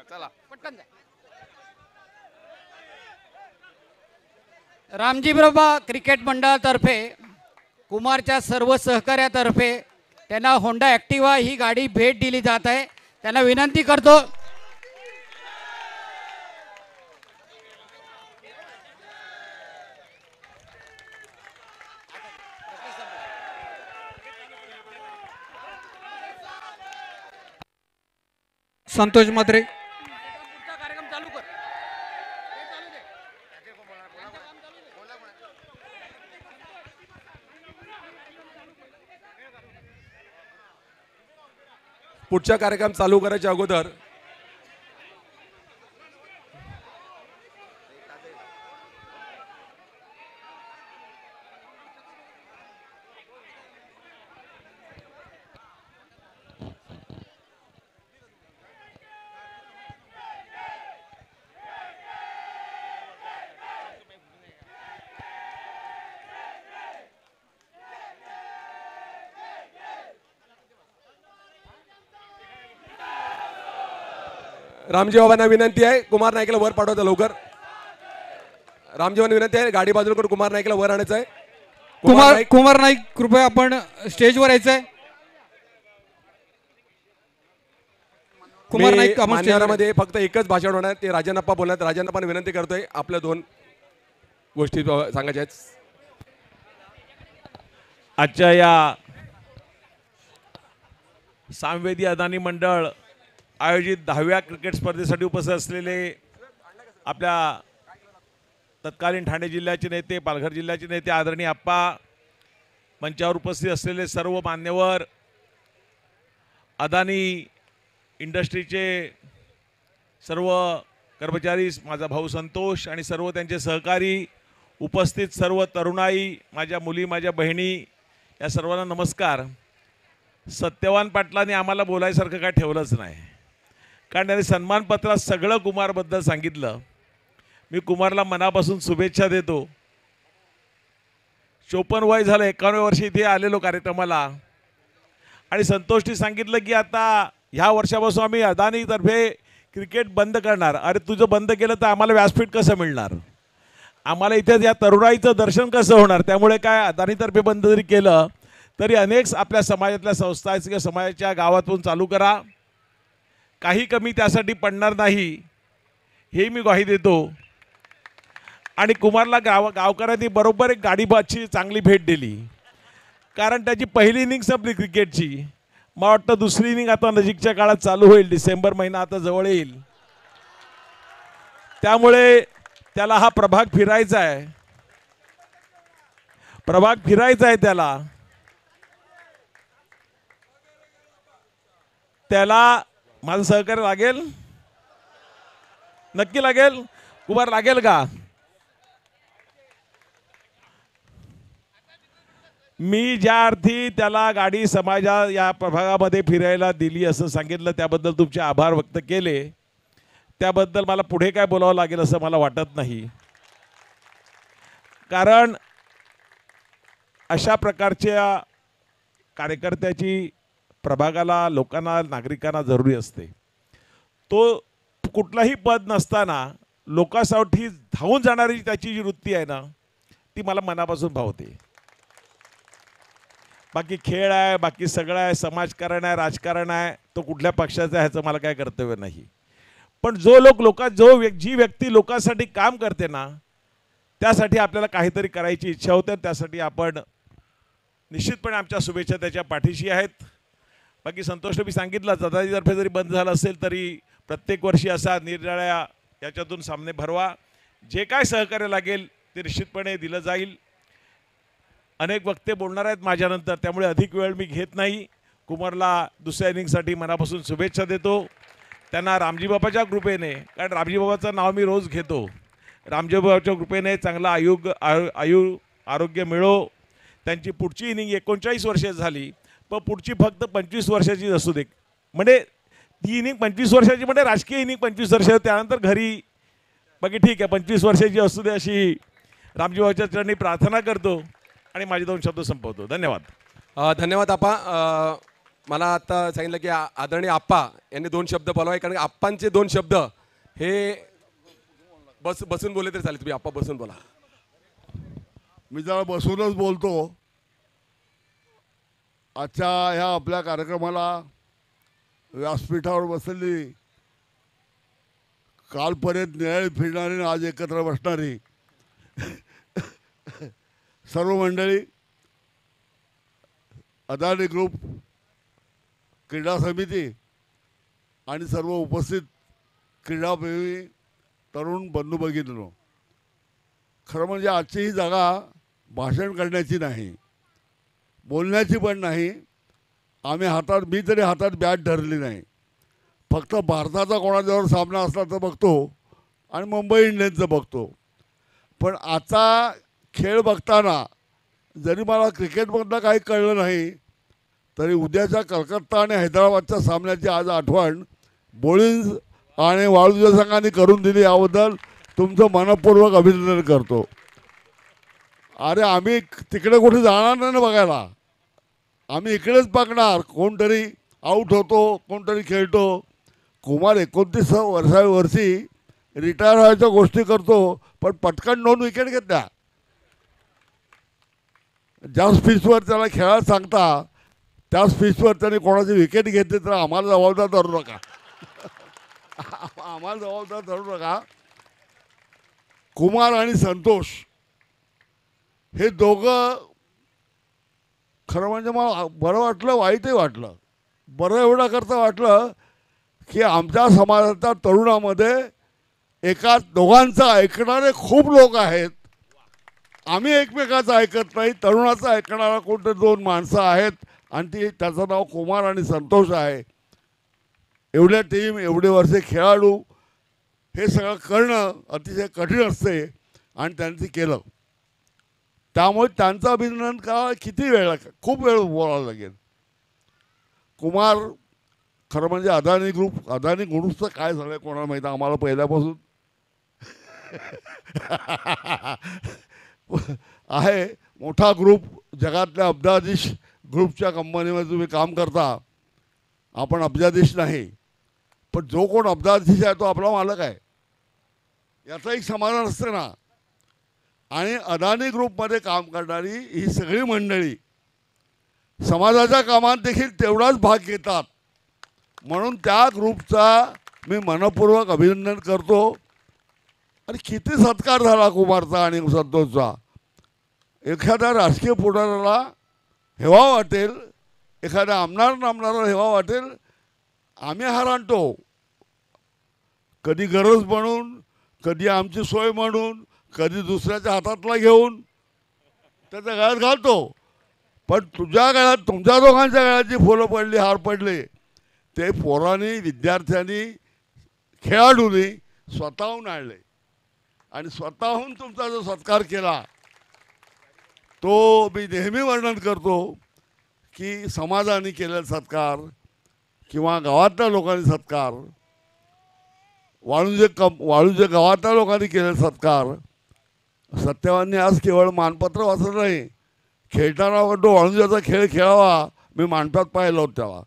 चला पटकन जा. रामजी बाबा क्रिकेट मंडळातर्फे कुमारच्या सर्व सहकार्यातर्फे त्यांना होंडा ॲक्टिवा ही गाडी भेट दिली जात आहे. त्यांना विनंती करतो संतोष म्हात्रे. पुढचा कार्यक्रम चालू कर. पुढचा कार्यक्रम चालू करायच्या अगोदर रामजी बाबांना विनंती आहे कुमार नाईकला वर पाठवता लवकर. रामजी बाबांना विनंती आहे गाडी बाजूला करून कुमार नाईकला वर आणायचं आहे. कुमार नाईक कृपया आपण स्टेजवर यायचं आहे. कुमार नाईक मान्यवरामध्ये फक्त एकच भाषण होणार ते राजनप्पा बोलणार. राजनप्पांना विनंती करतोय आपल्या 2 गोष्टी सांगायच्या आहेत. आजच्या या सामवेदी अदानी मंडळ आयोजित 10व्या क्रिकेट स्पर्धेसाठी उपस्थित असलेले आपल्या तत्कालीन ठाणे जिल्ह्याचे नेते, पालघर जिल्ह्याचे नेते आदरणीय आप्पा, मंचावर उपस्थित असलेले सर्व मान्यवर, अदानी इंडस्ट्रीचे सर्व कर्मचारी, माझा भाऊ संतोष आणि सर्व त्यांचे सहकारी, उपस्थित सर्व तरुणाई, माझ्या मुली, माझ्या बहिणी, या सर्वांना नमस्कार. सत्यवान पाटलांनी आम्हाला बोलायसारखं काय ठेवलंच नाही, कारण त्यांनी सन्मानपत्रात सगळं कुमारबद्दल सांगितलं. मी कुमारला मनापासून शुभेच्छा देतो. 54 वय झालं, 51 वर्षी इथे आलेलो कार्यक्रमाला, आणि संतोषनी सांगितलं की आता ह्या वर्षापासून आम्ही अदानीतर्फे क्रिकेट बंद करणार. अरे तुझं बंद केलं तर आम्हाला व्यासपीठ कसं मिळणार, आम्हाला इथे या तरुणाईचं दर्शन कसं होणार. त्यामुळे काय अदानीतर्फे बंद जरी केलं तरी अनेक आपल्या समाजातल्या संस्था किंवा समाजाच्या गावातून चालू करा, काही कमी त्यासाठी पडणार नाही, हे मी ग्वाही देतो. आणि कुमारला गावकऱ्यांनी बरोबर एक गाडीबाची चांगली भेट दिली, कारण त्याची पहिली इनिंग संपली क्रिकेटची. मला वाटतं दुसरी इनिंग आता नजीकच्या काळात चालू होईल, डिसेंबर महिना आता जवळ येईल. त्यामुळे त्याला हा प्रभाग फिरायचा आहे, प्रभाग फिरायचा आहे त्याला. त्याला माझं सहकार्य लागेल, नक्की लागेल. कुमार लागेल का? मी ज्या अर्थी त्याला गाडी समाजा या प्रभागामध्ये फिरायला दिली असं सांगितलं, त्याबद्दल तुमचे आभार व्यक्त केले. त्याबद्दल मला पुढे काय बोलावं लागेल असं मला वाटत नाही, कारण अशा प्रकारच्या कार्यकर्त्याची प्रभागाला, लोकांना, नागरिकांना जरुरी असते. तो कुठलाही पद नसताना लोकांसाठी धावून जाणारी त्याची जी वृत्ती आहे ना, ती मला मनापासून भावते. बाकी खेळ आहे, बाकी सगळं आहे, समाजकारण आहे, राजकारण आहे, तो कुठल्या पक्षाचा आहे ह्याचं मला काय कर्तव्य नाही. पण जी व्यक्ती लोकांसाठी काम करते ना, त्यासाठी आपल्याला काहीतरी करायची इच्छा होते. त्यासाठी आपण निश्चितपणे आमच्या शुभेच्छा त्याच्या पाठीशी आहेत. बाकी संतोषने मी सांगितलं, अदानीतर्फे जरी बंद झालं असेल तरी प्रत्येक वर्षी असा निरनिराळ्या याच्यातून सामने भरवा. जे काय सहकार्य लागेल ते निश्चितपणे दिलं जाईल. अनेक वक्ते बोलणार आहेत माझ्यानंतर, त्यामुळे अधिक वेळ मी घेत नाही. कुमारला दुसऱ्या इनिंगसाठी मनापासून शुभेच्छा देतो. त्यांना रामजीबाबाच्या कृपेने, कारण रामजीबाबाचं नाव मी रोज घेतो, रामजीबाबाच्या कृपेने चांगला आरोग्य मिळो. त्यांची पुढची इनिंग 39 वर्षाची झाली, पण पुढची फक्त 25 वर्षाची असू दे. म्हणजे ती इनिंग 25 वर्षाची, म्हणजे राजकीय इनिंग 25 वर्ष, त्यानंतर घरी बाकी ठीक आहे, 25 वर्षाची असू दे अशी रामजीबाबाच्या चरणी प्रार्थना करतो आणि माझे 2 शब्द संपवतो. धन्यवाद. धन्यवाद आप्पा. मला आता सांगितलं की आदरणीय आप्पा यांनी 2 शब्द बोलावे, कारण आप्पांचे 2 शब्द हे बसून बोलले तरी चालेल. तुम्ही आप्पा बसून बोला. मी जरा बसूनच बोलतो. आजच्या ह्या आपल्या कार्यक्रमाला व्यासपीठावर बसलेली, कालपर्यंत निळी फिरणारी आणि आज एकत्र बसणारी सर्व मंडळी, अदानी ग्रुप, क्रीडा समिती आणि सर्व उपस्थित क्रीडाप्रेमी तरुण बंधू भगिनींनो, खरं म्हणजे आजची ही जागा भाषण करण्याची नाही, बोलण्याची पण नाही. मी तरी हातात बॅट धरली नाही. फक्त भारताचा कोणाजवळ सामना असला तर बघतो आणि मुंबई इंडियन्सचं बघतो. पण आता खेळ बघताना जरी मला क्रिकेटमधलं काही कळलं नाही, तरी उद्याच्या कलकत्ता आणि हैदराबादच्या सामन्याची आज आठवण बोलिन्स आणि वाळूंज संघाने करून दिली. याबद्दल तुमचं मनपूर्वक अभिनंदन करतो. अरे आम्ही तिकडे कुठे जाणार नाही ना बघायला, आम्ही इकडेच बघणार. कोणतरी आऊट होतो, कोणतरी खेळतो. कुमार 29 वर्षी रिटायर व्हायच्या गोष्टी करतो, पण पटकन 2 विकेट घेतल्या. ज्या स्पीचवर त्याला खेळायला सांगता त्या स्पीचवर त्याने कोणाची विकेट घेतली तर आम्हाला जबाबदार धरू नका. आम्हाला जबाबदार धरू नका. कुमार आणि संतोष हे दोघं, खरं म्हणजे मला बरं वाटलं, वाईटही वाटलं. बरं एवढं करता वाटलं की आमच्या समाजाच्या तरुणामध्ये दोघांचं ऐकणारे खूप लोक आहेत. आम्ही एकमेकाचं ऐकत नाही, तरुणाचं ऐकणारा कोणते 2 माणसं आहेत आणि त्याचं नाव कुमार आणि संतोष आहे. एवढ्या टीम, एवढे वर्षे खेळाडू, हे सगळं करणं अतिशय कठीण असते आणि त्यांनी केलं. त्यामुळे त्यांचं अभिनंदन करायला किती वेळ लागेल, खूप वेळ बोलायला लागेल. कुमार खरं म्हणजे अदानी ग्रुपचं काय झालं कोणाला माहिती, आम्हाला पहिल्यापासून आहे मोठा ग्रुप. जगातल्या अब्जाधीश ग्रुपच्या कंपनीमध्ये तुम्ही काम करता. आपण अब्जाधीश नाही, पण जो कोण अब्जाधीश आहे तो आपला मालक आहे, याचं एक समाधान असतं ना. आणि अदानी ग्रुपमध्ये काम करणारी ही सगळी मंडळी समाजाच्या कामात देखील तेवढाच भाग घेतात. म्हणून त्या ग्रुपचा मी मनपूर्वक अभिनंदन करतो. आणि किती सत्कार झाला कुमारचा आणि संतोषचा. एखाद्या राजकीय पुढाऱ्याला हेवा वाटेल, एखाद्या आमदाराला हेवा वाटेल, आम्ही हार आणतो, कधी गरज म्हणून, कधी आमची सोय म्हणून, कधी दुसऱ्याच्या हातातला घेऊन त्याच्या गळ्यात घालतो. पण तुझ्या गळ्यात, तुमच्या दोघांच्या गळ्यात जी फुलं पडली, हार पडले, ते पोरांनी, विद्यार्थ्यांनी, खेळाडूंनी स्वतःहून आणले आणि स्वतःहून तुमचा जो सत्कार केला तो मी नेहमी वर्णन करतो की समाजाने केलेला सत्कार किंवा गावातल्या लोकांनी सत्कार, वाळूंजे गावातल्या लोकांनी केलेला सत्कार. सत्यवानने आज केवळ मानपत्र वाचलं नाही, खेळताना तो वाळूंजेचा खेळ खेळावा मी मानपात पाहिलं होतं तेव्हा.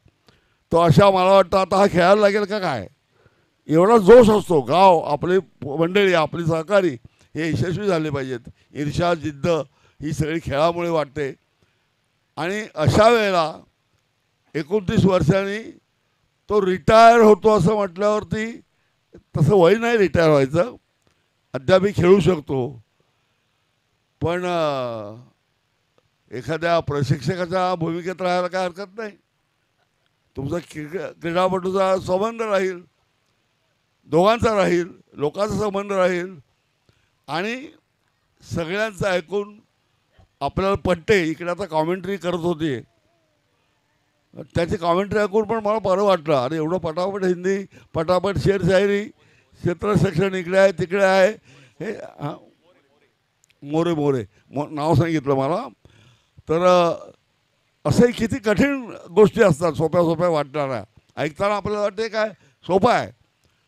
तो अशा मला वाटतं आता हा खेळायला लागेल का काय, एवढा जोश असतो. गाव, आपली मंडळी, आपली सहकारी हे यशस्वी झाले पाहिजेत. ईर्ष्या, जिद्द ही सगळी खेळामुळे वाटते. आणि अशा वेळेला 29 वर्षांनी तो रिटायर होतो असं म्हटल्यावरती, तसं वय नाही रिटायर व्हायचं, अद्यापही खेळू शकतो. पण एखाद्या प्रशिक्षकाच्या भूमिकेत राहायला काय हरकत नाही. तुमचा क्रीडापटूचा संबंध राहील, दोघांचा राहील, लोकांचा संबंध राहील आणि सगळ्यांचं ऐकून आपल्याला पटते. इकडे आता कॉमेंट्री करत होती, त्याची कॉमेंट्री ऐकून पण मला बरं वाटलं. अरे एवढं पटापट हिंदी, पटापट शेर शायरी, क्षेत्र शिक्षण इकडे आहे तिकडे आहे. हे हां, मोरे नाव सांगितलं मला. तर असंही किती कठीण गोष्टी असतात सोप्या सोप्या वाटणाऱ्या. ऐकताना आपल्याला वाटते काय सोपं आहे,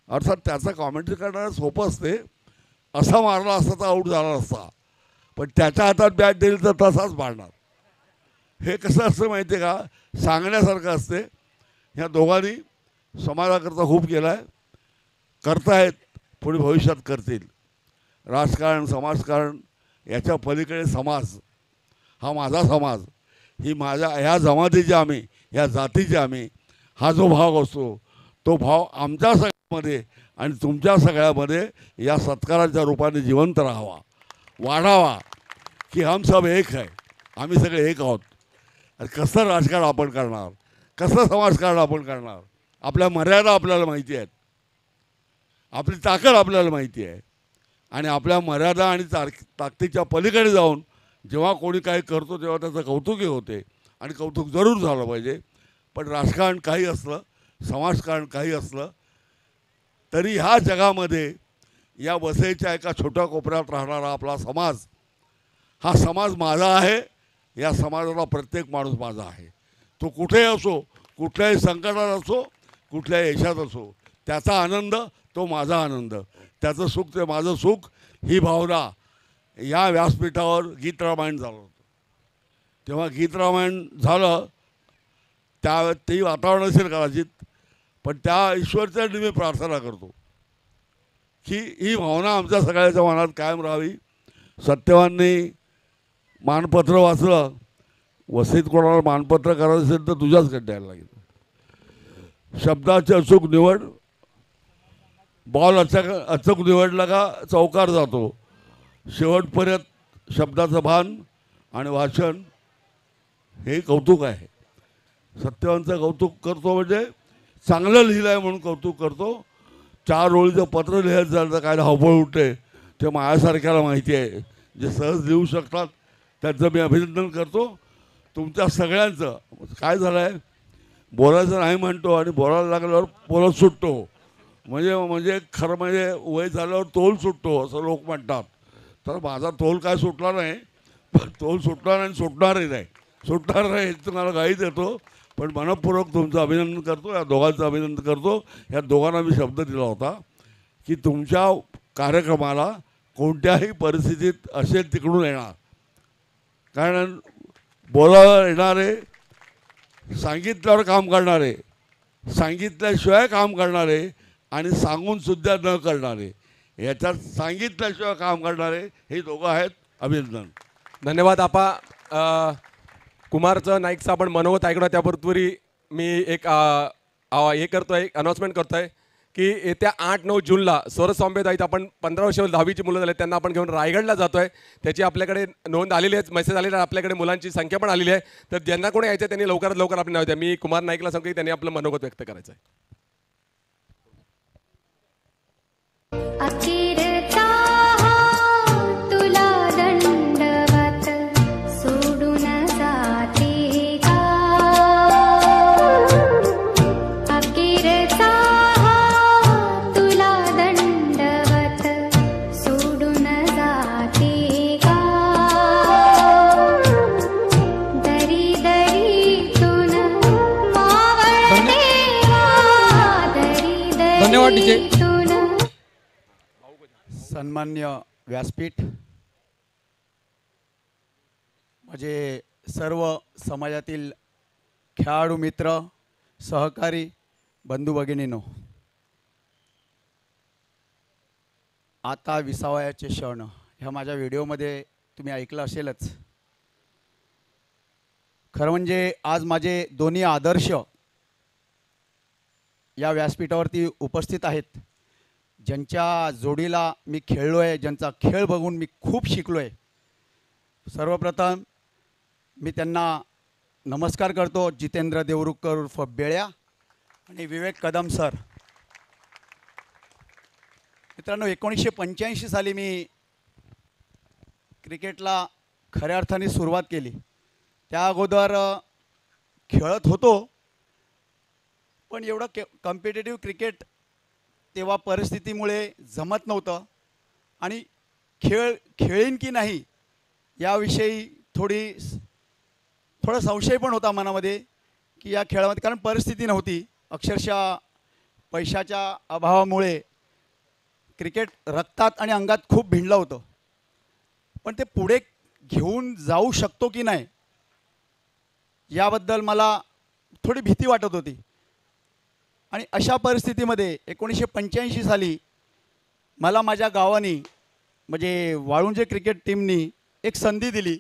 अर्थात त्याचा कॉमेंट्री करणारा सोपं असते. असा मारला असता तर आऊट झाला असता, पण त्याच्या हातात बॅट दिली तर तसाच मारणार. हे कसं असतं माहिती आहे का, सांगण्यासारखं असते. ह्या दोघांनी समाजाकरता खूप केलं आहे, करतायत, पुढे भविष्यात करतील. राजकारण समाजकारण याच्या पलीकडे समाज, हा माझा समाज, ही माझ्या ह्या जमातीचे आम्ही, ह्या जातीचे आम्ही, हा जो भाव असतो तो भाव आमच्या सगळ्यामध्ये आणि तुमच्या सगळ्यामध्ये या सत्काराच्या रूपाने जिवंत राहावा, वाढावा, की हम सब एक है, आम्ही सगळे एक आहोत. कसं राजकारण आपण करणार, कसं समाजकारण आपण करणार, आपल्या मर्यादा आपल्याला माहिती आहेत, आपली ताकद आपल्याला माहिती आहे. आणि आपल्या मर्यादा आणि ताकदीच्या पलीकडे जाऊन जेव्हा कोणी काही करतो तेव्हा त्याचं कौतुकही होते आणि कौतुक जरूर झालं पाहिजे. पण राजकारण काही असलं, समाजकारण काही असलं तरी ह्या जगामध्ये या वसईच्या एका छोट्या कोपऱ्यात राहणारा आपला समाज, हा समाज माझा आहे. या समाजाला प्रत्येक माणूस माझा आहे. तो कुठेही असो, कुठल्याही संकटात असो, कुठल्याही यशात असो, त्याचा आनंद तो माझा आनंद, त्याचं सुख ते माझं सुख, ही भावना या व्यासपीठावर गीत रामायण झालं होतं. तेव्हा गीत रामायण झालं त्या तेही वातावरण असेल कदाचित, पण त्या ईश्वरचरणी मी प्रार्थना करतो की ही भावना आमच्या सगळ्याच्या मनात कायम राहावी. सत्यवाननी मानपत्र वाचलं, वसईत कोणाला मानपत्र करायचं असेल तर तुझ्याचकडे द्यायला लागेल. शब्दाची अचूक निवड, बॉल अचूक निवडला का चौकार जातो. शेवटपर्यंत शब्दाचं भान आणि वाचन हे कौतुक आहे. सत्यवानचं कौतुक करतो म्हणजे चांगलं लिहिलं आहे म्हणून कौतुक करतो. 4 ओळीचं पत्र लिहायचं झालं तर काय धावपळ उठते, ते माझ्यासारख्याला माहिती आहे. जे सहज लिहू शकतात त्यांचं मी अभिनंदन करतो. तुमच्या सगळ्यांचं काय झालं आहे, बोलायचं नाही म्हणतो आणि बोलायला लागल्यावर बोलत सुटतो. म्हणजे खरं म्हणजे वय झाल्यावर तोल सुटतो असं लोक म्हणतात. तर माझा तोल काय सुटला नाही, पण तोल सुटला नाही, सुटणारही नाही. सुटणार नाही तुम्हाला गाई देतो. पण मनपूर्वक तुमचं अभिनंदन करतो, या दोघांचं अभिनंदन करतो. या दोघांना मी शब्द दिला होता की तुमच्या कार्यक्रमाला कोणत्याही परिस्थितीत असेल तिकडून येणार. कारण बोलायला येणारे, सांगितल्यावर काम करणारे, सांगितल्याशिवाय काम करणारे आणि सांगूनसुद्धा न करणारे, याच्यात सांगितल्याशिवाय काम करणारे हे दोघं आहेत. अभिनंदन. धन्यवाद आपा. कुमारचं नाईकचं आपण मनोगत ऐकलं. त्यापूर्वी मी एक हे करतोय, अनाउन्समेंट करतोय की येत्या 8-9 जूनला स्वरसौम्यताईत आपण 15 वर्ष 10वीची मुलं झाले त्यांना आपण घेऊन रायगडला जातोय. त्याची आपल्याकडे नोंद आलेली आहे, मेसेज आलेला आहे, आपल्याकडे मुलांची संख्या पण आलेली आहे. तर ज्यांना कोणी यायचं त्यांनी लवकरात लवकर आपली नाव द्या. मी कुमार नाईकला सांगतो की त्यांनी आपलं मनोगत व्यक्त करायचं आहे. धन्यवाद डीजे. सन्मान्य व्यासपीठ, माझे सर्व समाजातील खेळाडू मित्र, सहकारी, बंधू भगिनींनो, आता विसावयाचे क्षण ह्या माझ्या व्हिडिओमध्ये तुम्ही ऐकलं असेलच. खरं म्हणजे आज माझे दोन्ही आदर्श या व्यासपीठावरती उपस्थित आहेत. ज्यांच्या जोडीला मी खेळलो आहे, ज्यांचा खेळ बघून मी खूप शिकलो आहे. सर्वप्रथम मी त्यांना नमस्कार करतो. जितेंद्र देवरुखकर उर्फ बेळ्या आणि विवेक कदम सर. मित्रांनो, 1985 साली मी क्रिकेटला खऱ्या अर्थाने सुरुवात केली. त्या अगोदर खेळत होतो, पण एवढं कॉम्पिटेटिव्ह क्रिकेट तेव्हा परिस्थितीमुळे जमत नव्हतं आणि खेळीन की नाही याविषयी थोडा संशय पण होता मनामध्ये की या खेळामध्ये, कारण परिस्थिती नव्हती. अक्षरशः पैशाच्या अभावामुळे क्रिकेट रक्तात आणि अंगात खूप भिनलं होतं. पण ते पुढे घेऊन जाऊ शकतो की नाही याबद्दल मला थोडी भीती वाटत होती. आणि अशा परिस्थितीमध्ये 1985 साली मला माझ्या गावानी म्हणजे वाळुंजे क्रिकेट टीमनी एक संधी दिली.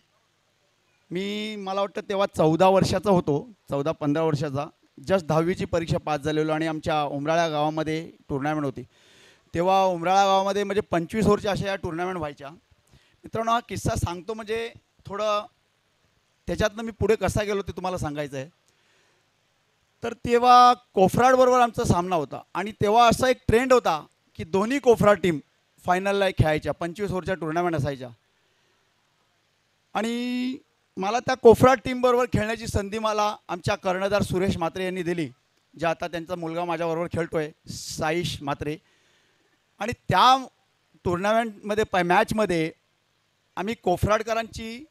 मला वाटतं तेव्हा 14 वर्षाचा होतो, 14-15 वर्षाचा. जस्ट 10वीची परीक्षा पास झालेलो आणि आमच्या उमराळा गावामध्ये टुर्नामेंट होती. तेव्हा उमराळा गावामध्ये म्हणजे 25 ओव्हरच्या अशा या टुर्नामेंट व्हायच्या. मित्रांनो, हा किस्सा सांगतो म्हणजे थोडं त्याच्यातनं मी पुढे कसा गेलो ते तुम्हाला सांगायचं आहे. तर तेव्हा कोफराडबरोबर आमचा सामना होता आणि तेव्हा असा एक ट्रेंड होता की दोन्ही कोफराड टीम फायनलला खेळायच्या. 25 ओव्हरच्या टुर्नामेंट असायच्या आणि मला त्या कोफराड टीमबरोबर खेळण्याची संधी मला आमच्या कर्णधार सुरेश म्हात्रे यांनी दिली, जे आता त्यांचा मुलगा माझ्याबरोबर खेळतो आहे, साईश म्हात्रे. आणि त्या टुर्नामेंटमध्ये मॅचमध्ये आम्ही कोफराडकरांची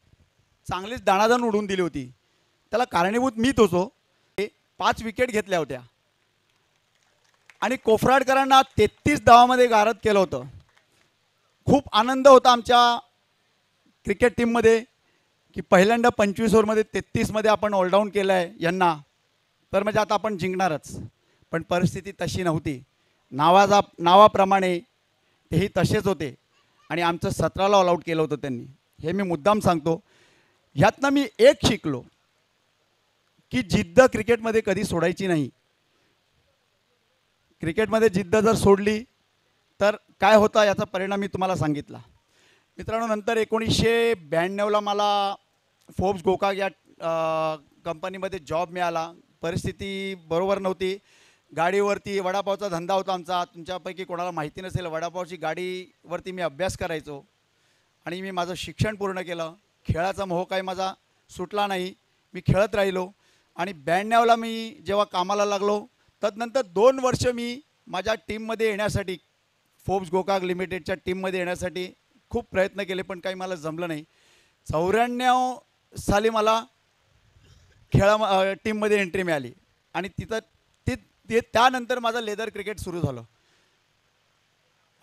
चांगलीच दाणादाण उडवून दिली होती. त्याला कारणीभूत मीच होतो. 5 विकेट घेतल्या होत्या आणि कोफराडकरांना 33 धावामध्ये गारद केलं होतं. खूप आनंद होता आमच्या क्रिकेट टीममध्ये की पहिल्यांदा 25 ओव्हरमध्ये 33मध्ये आपण ऑलडाऊन केलं आहे यांना, तर म्हणजे आता आपण जिंकणारच. पण परिस्थिती तशी नव्हती. नावाप्रमाणे तेही तसेच होते आणि आमचं 17ला ऑल आऊट केलं होतं त्यांनी. हे मी मुद्दाम सांगतो. ह्यातनं मी एक शिकलो की जिद्द क्रिकेटमध्ये कधी सोडायची नाही. क्रिकेटमध्ये जिद्द जर सोडली तर काय होतं याचा परिणाम मी तुम्हाला सांगितला. मित्रांनो, नंतर 1992ला मला फोर्ब्स गोकाक या कंपनीमध्ये जॉब मिळाला. परिस्थिती बरोबर नव्हती. गाडीवरती वडापावचा धंदा होता आमचा. तुमच्यापैकी कोणाला माहिती नसेल, वडापावची गाडीवरती मी अभ्यास करायचो आणि मी माझं शिक्षण पूर्ण केलं. खेळाचा मोह काही माझा सुटला नाही. मी खेळत राहिलो आणि 92ला मी जेव्हा कामाला लागलो तदनंतर 2 वर्ष मी माझ्या टीममध्ये येण्यासाठी, फोर्ब्स गोकाक लिमिटेडच्या टीममध्ये येण्यासाठी खूप प्रयत्न केले, पण काही मला जमलं नाही. 94 साली मला टीममध्ये एंट्री मिळाली आणि त्यानंतर माझं लेदर क्रिकेट सुरू झालं.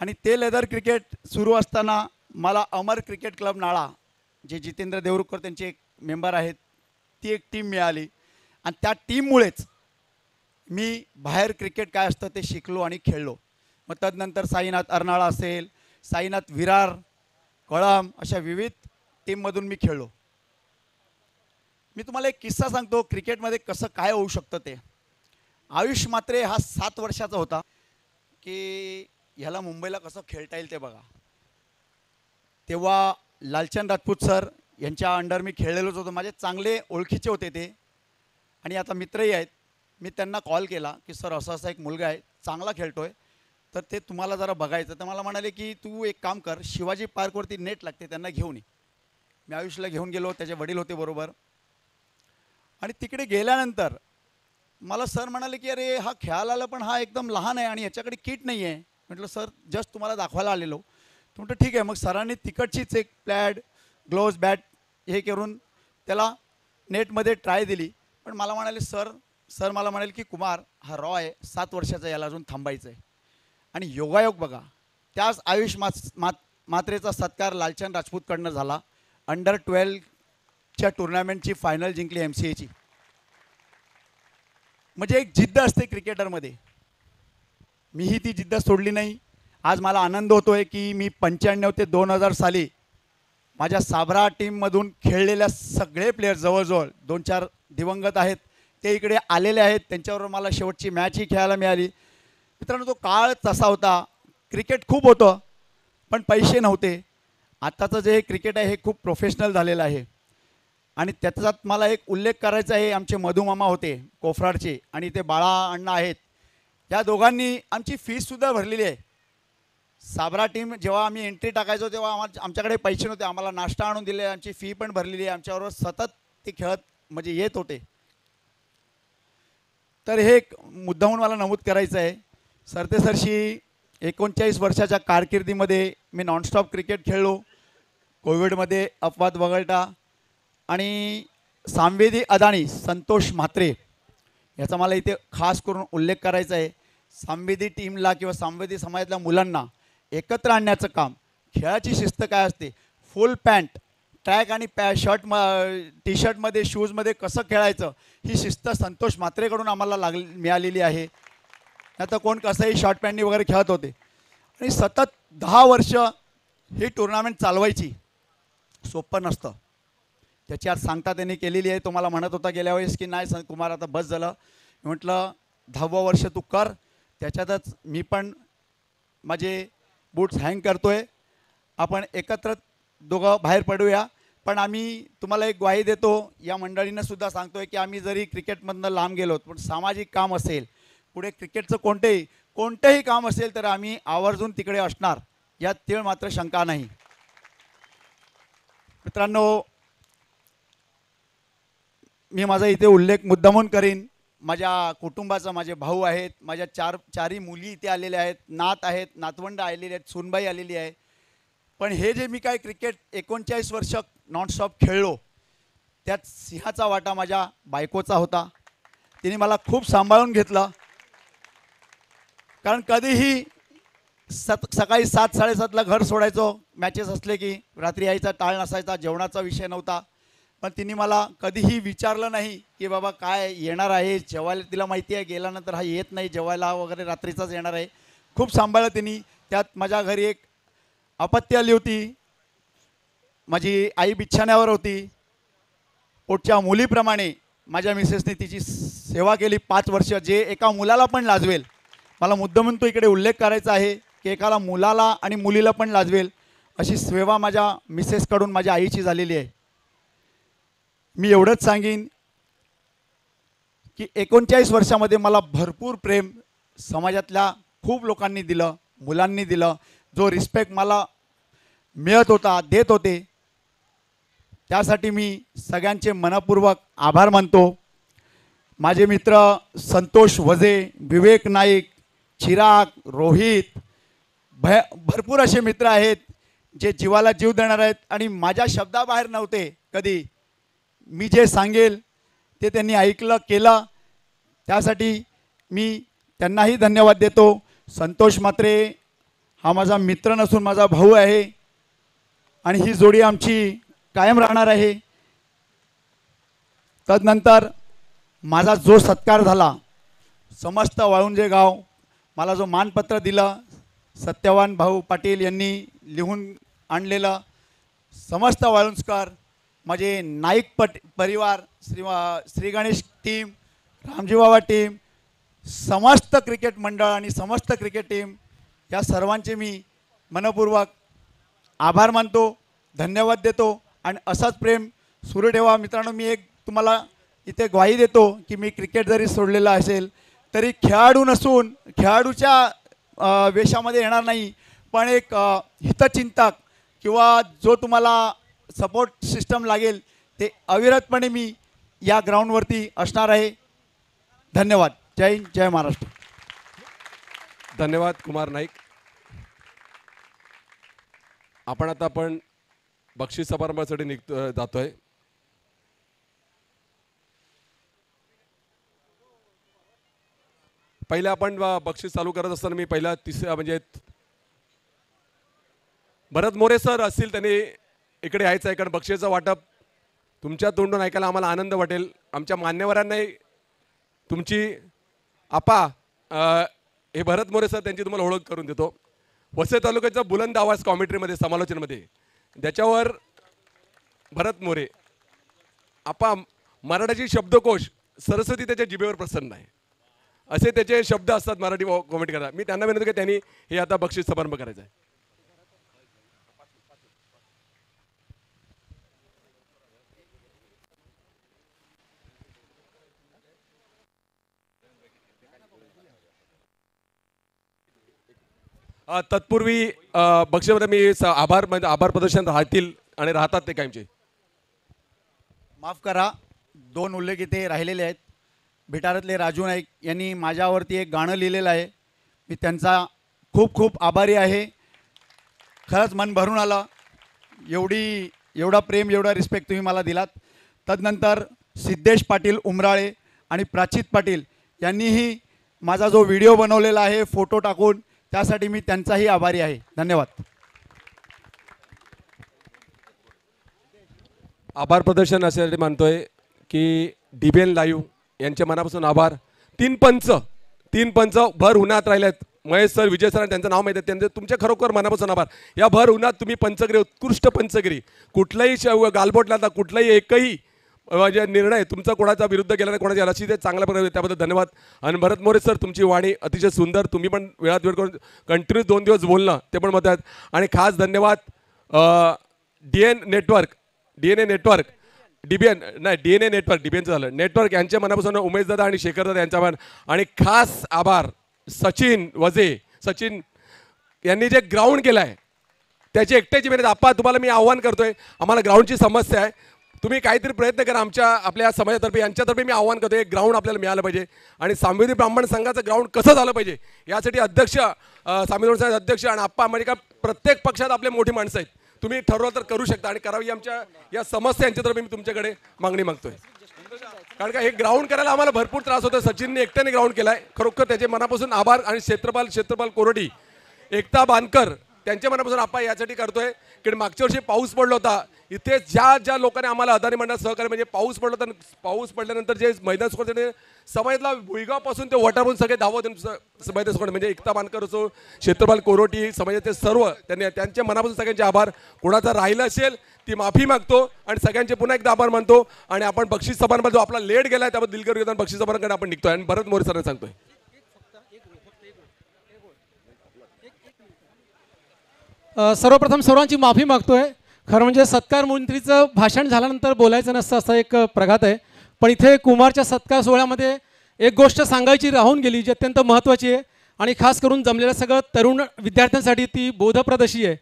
आणि ते लेदर क्रिकेट सुरू असताना मला अमर क्रिकेट क्लब नाळा, जे जितेंद्र देवरुखकर त्यांचे एक मेंबर आहेत, ती एक टीम मिळाली आणि त्या टीममुळेच मी बाहेर क्रिकेट काय असतं ते शिकलो आणि खेळलो. मग तदनंतर साईनाथ अर्नाळा असेल, साईनाथ विरार, कळम अशा विविध टीममधून मी खेळलो. मी तुम्हाला एक किस्सा सांगतो क्रिकेटमध्ये कसं काय होऊ शकतं ते. आयुष म्हात्रे हा 7 वर्षाचा होता की ह्याला मुंबईला कसं खेळता येईल ते बघा. तेव्हा लालचंद राजपूत सर यांच्या अंडर मी खेळलेलोच होतो. माझे चांगले ओळखीचे होते ते आणि आता मित्रही आहेत. मी त्यांना कॉल केला की सर असा एक मुलगा आहे, चांगला खेळतो आहे, तर ते तुम्हाला जरा बघायचं. तर मला म्हणाले की तू एक काम कर, शिवाजी पार्कवरती नेट लागते त्यांना घेऊन ये. मी आयुषला घेऊन गेलो, त्याचे वडील होते बरोबर. आणि तिकडे गेल्यानंतर मला सर म्हणाले की अरे हा खेळायला आला पण हा एकदम लहान आहे आणि ह्याच्याकडे किट नाही आहे. म्हटलं सर जस्ट तुम्हाला दाखवायला आलेलो. तर म्हटलं ठीक आहे. मग सरांनी तिकडचीच एक प्लॅड, ग्लोव्ज, बॅट हे करून त्याला नेटमध्ये ट्राय दिली. पण मला म्हणाले सर मला म्हणाले की कुमार हा रॉ आहे, 7 वर्षाचा, याला अजून थांबायचं आहे. आणि योगायोग बघा, त्याच आयुष म्हात्रेचा सत्कार लालचंद राजपूतकडनं झाला. अंडर 12च्या टुर्नामेंटची फायनल जिंकली MCAची. म्हणजे एक जिद्द असते क्रिकेटरमध्ये. मीही ती जिद्द सोडली नाही. आज मला आनंद होतो आहे की मी 95 ते 2000 साली माझ्या साबरा टीममधून खेळलेल्या सगळे प्लेयर, जवळजवळ 2-4 दिवंगत आहेत, ते इकडे आलेले आहेत. त्यांच्याबरोबर मला शेवटची मॅचही खेळायला मिळाली. मित्रांनो, तो काळ तसा होता. क्रिकेट खूप होतं पण पैसे नव्हते. आत्ताचं जे क्रिकेट आहे हे खूप प्रोफेशनल झालेलं आहे. आणि त्याच्यात मला एक उल्लेख करायचा आहे. आमचे मधुमामा होते कोफराडचे आणि ते बाळा अण्णा आहेत. या दोघांनी आमची फीससुद्धा भरलेली आहे. साबरा टीम जेव्हा आम्ही एंट्री टाकायचो तेव्हा आमच्याकडे पैसे नव्हते, आम्हाला नाश्ता आणून दिले, आमची फी पण भरलेली आहे, आमच्याबरोबर सतत ते खेळत म्हणजे येत होते. तर हे एक मुद्दा म्हणून मला नमूद करायचं आहे. सरतेसरशी 39 वर्षाच्या कारकिर्दीमध्ये मी नॉनस्टॉप क्रिकेट खेळलो. कोविडमध्ये अपवाद वगळता. आणि सांवेदी अदानी संतोष म्हात्रे याचा मला इथे खास करून उल्लेख करायचा आहे. सांवेदी टीमला किंवा सांवेदी समाजातल्या मुलांना एकत्र आणण्याचं काम, खेळाची शिस्त काय असते, फुल पॅन्ट ट्रॅक आणि टी शर्टमध्ये शूजमध्ये कसं खेळायचं ही शिस्त संतोष म्हात्रेकडून आम्हाला मिळालेली आहे. नाही तर कोण कसंही शॉर्ट पॅन्टनी वगैरे खेळत होते. आणि सतत 10 वर्ष ही टुर्नामेंट चालवायची सोपं नसतं. त्याची आज सांगता त्यांनी केलेली आहे. तुम्हाला म्हणत होता गेल्या वेळेस की नाही कुमार आता बस झालं. म्हटलं 10वं वर्ष तू कर, त्याच्यातच मी पण माझे बूट्स हँग करतोय. आपण एकत्र दोघं बाहेर पडूया. पण आम्ही तुम्हाला एक ग्वाही देतो, या मंडळींना सुद्धा सांगतोय की आम्ही जरी क्रिकेटमधनं लांब गेलो पण सामाजिक काम असेल, पुढे क्रिकेटचं कोणतेही काम असेल तर आम्ही आवर्जून तिकडे असणार, यात तीळ मात्र शंका नाही. मित्रांनो, मी माझा इथे उल्लेख मुद्दामून करीन माझ्या कुटुंबाचा. माझे भाऊ आहेत, माझ्या चारही मुली इथे आलेल्या आहेत, नात आहेत, नातवंड आलेली आहेत, सूनबाई आलेली आहे. पण हे जे मी काय क्रिकेट 39 वर्ष नॉनस्टॉप खेळलो त्यात सिंहाचा वाटा माझ्या बायकोचा होता. तिने मला खूप सांभाळून घेतलं. कारण कधीही सकाळी 7-7:30ला घर सोडायचो, मॅचेस असले की रात्री यायचा टाळ नसायचा, जेवणाचा विषय नव्हता. पण तिने मला कधीही विचारलं नाही की बाबा काय येणार आहे जेवायला. तिला माहिती आहे गेल्यानंतर हा येत नाही जेवायला वगैरे, रात्रीचाच येणार आहे. खूप सांभाळलं तिने. त्यात माझ्या घरी एक आपत्ती आली होती. माझी आई बिछाण्यावर होती. पोटच्या मुलीप्रमाणे माझ्या मिसेसने तिची सेवा केली 5 वर्ष, जे एका मुलाला पण लाजवेल. मला मुद्दामून तो इकडे उल्लेख करायचा आहे की एकाला मुलाला आणि मुलीला पण लाजवेल अशी सेवा माझ्या मिसेसकडून माझ्या आईची झालेली आहे. मी एवढंच सांगेन की 39 वर्षामध्ये मला भरपूर प्रेम समाजातल्या खूप लोकांनी दिलं, मुलांनी दिलं. जो रिस्पेक्ट मला मिळत होता, देत होते, त्यासाठी मी सगळ्यांचे मनपूर्वक आभार मानतो. माझे मित्र संतोष वजे, विवेक नाईक, चिराग, रोहित, भरपूर असे मित्र आहेत जे जीवाला जीव देणार आहेत आणि माझ्या शब्दाबाहेर नव्हते कधी. मी जे सांगेल ते त्यांनी ऐकलं, केलं. त्यासाठी मी त्यांनाही धन्यवाद देतो. संतोष म्हात्रे हा माझा मित्र नसून माझा भाऊ आहे आणि ही जोडी आमची कायम राहणार आहे. तदनंतर माझा जो सत्कार झाला, समस्त वाळुंजे गाव मला जो मानपत्र दिलं, सत्यवान भाऊ पाटील यांनी लिहून आणलेलं, समस्त वाळुंजकर, माझे नाईक परिवार, श्री गणेश टीम, रामजी बाबा टीम, समस्त क्रिकेट मंडळ आणि समस्त क्रिकेट टीम, या सर्वांचे मी मनपूर्वक आभार मानतो, धन्यवाद देतो. आणि असाच प्रेम सुरू ठेवा. मित्रांनो, मी एक तुम्हाला इथे ग्वाही देतो की मी क्रिकेट जरी सोडलेला असेल तरी खेळाडू नसून खेळाडूच्या वेशामध्ये येणार नाही, पण एक हितचिंतक किंवा जो तुम्हाला सपोर्ट सिस्टम लागेल ते अविरतपणे मी या ग्राउंडवरती असणार आहे. धन्यवाद. जय हिंद, जय महाराष्ट्र. धन्यवाद कुमार नाईक. आपण आता बक्षीस समारंभासाठी जातोय. पहिले आपण बक्षीस चालू करत असताना मी पहिला तिसऱ्या म्हणजे भरत मोरे सर असतील, त्यांनी इकडे यायचं आहे. कारण बक्षीसचं वाटप तुमच्या तोंडून ऐकायला आम्हाला आनंद वाटेल. आमच्या मान्यवरांनाही तुमची हे भरत मोरे सर, त्यांची तुम्हाला ओळख करून देतो. वसई तालुक्याचा बुलंद आवाज कॉमेंट्रीमध्ये, समालोचनमध्ये, त्याच्यावर भरत मोरे. मराठाची शब्दकोश सरस्वती त्याच्या जिभेवर प्रसन्न आहे, असे त्याचे शब्द असतात मराठी कॉमेंट करा. मी त्यांना विनंती की त्यांनी हे आता बक्षीस समारंभ करायचा आहे. तत्पूर्वी बक्षीसमध्ये मी आभार म्हणजे आभार प्रदर्शन राहतील आणि राहतात ते कायमचे. माफ करा, 2 उल्लेख इथे राहिलेले आहेत. भिटारातले राजू नाईक यांनी माझ्यावरती एक गाणं लिहिलेलं आहे. मी त्यांचा खूप खूप आभारी आहे. खरंच मन भरून आलं. एवढा प्रेम, एवढा रिस्पेक्ट तुम्ही मला दिलात. तदनंतर सिद्धेश पाटील उमराळे आणि प्राचित पाटील यांनीही माझा जो व्हिडिओ बनवलेला आहे फोटो टाकून, त्यासाठी मी त्यांचाही आभारी आहे. धन्यवाद. आभार प्रदर्शन अशासाठी मानतोय की DBN लाईव्ह यांच्या मनापासून आभार. 3 पंच भर उन्हात राहिलेत. महेश सर, विजय सर, त्यांचं नाव माहीत आहे, त्यांचे तुमच्या खरोखर मनापासून आभार. या भर उन्हात तुम्ही पंचगिरी, उत्कृष्ट पंचगिरी, कुठलाही गालबोट लावता, कुठलाही एकही म्हणजे निर्णय तुमचा कोणाचा विरुद्ध गेला नाही, कोणाच्या रशी ते चांगल्या प्रकारे, त्याबद्दल धन्यवाद. आणि भरत मोरे सर, तुमची वाणी अतिशय सुंदर. तुम्ही पण वेळात वेळ करून कंटिन्यू 2 दिवस बोलणं ते पण मत आहेत. आणि खास धन्यवाद DNA नेटवर्क, DBN झालं नेटवर्क यांच्या मनापासून उमेश दादा आणि शेखर दादा यांचा मान. आणि खास आभार सचिन वजे, सचिन यांनी जे ग्राउंड केलं आहे त्याची एकट्याची मेहनत. आप्पा, तुम्हाला मी आव्हान करतोय, आम्हाला ग्राउंडची समस्या आहे, तुम्ही काहीतरी प्रयत्न करा. आपल्या समाजातर्फे यांच्यातर्फे मी आव्हान करतोय, एक ग्राउंड आपल्याला मिळालं पाहिजे. आणि सामवेदी ब्राह्मण संघाचं ग्राउंड कसं झालं पाहिजे यासाठी अध्यक्ष, सामवेदी संघाचे अध्यक्ष आणि आप्पा म्हणजे का प्रत्येक पक्षात आपले मोठी माणसं आहेत, तुम्ही ठरवलं तर करू शकता आणि करावी. आमच्या या समस्या यांच्यातर्फे मी तुमच्याकडे मागणी मागतोय. कारण का हे ग्राउंड करायला आम्हाला भरपूर त्रास होतो. सचिनने एकट्याने ग्राउंड केलाय, खरोखर त्याचे मनापासून आभार. आणि क्षेत्रपाल कोरडी, एकता बानकर, त्यांच्या मनापासून आपण यासाठी करतोय की मागच्या वर्षी पाऊस पडला होता इथे, ज्या लोकांनी आम्हाला अदानी मंडळात सहकार्य, म्हणजे पाऊस पडला तर पाऊस पडल्यानंतर जे मैदान स्कोर समाजातला भुईगावपासून ते वटापासून सगळे धावत मैदान स्कोर, म्हणजे एकता बानकर असो, क्षेत्रपाल कोरोटी, समाजाचे सर्व, त्यांच्या मनापासून सगळ्यांचे आभार. कोणाचा राहिलं असेल ती माफी मागतो आणि सगळ्यांचे पुन्हा एकदा आभार मानतो. आणि आपण बक्षीस समारंभ जो आपला लेट गेलाय त्याबद्दल दिलगिरी घेऊन बक्षीस समारंभाकडे आपण निघतोय. आणि भरत मोरे सरांना सांगतोय, सर्वप्रथम सर्वांची माफी मागतोय. खरं म्हणजे सत्कार मंत्रीचं भाषण झाल्यानंतर बोलायचं नसतं असा एक प्रघात आहे, पण इथे कुमारच्या सत्कार सोहळ्यामध्ये एक गोष्ट सांगायची राहून गेली जी अत्यंत महत्त्वाची आहे आणि खास करून जमलेल्या सगळं तरुण विद्यार्थ्यांसाठी ती बोधप्रद अशी आहे.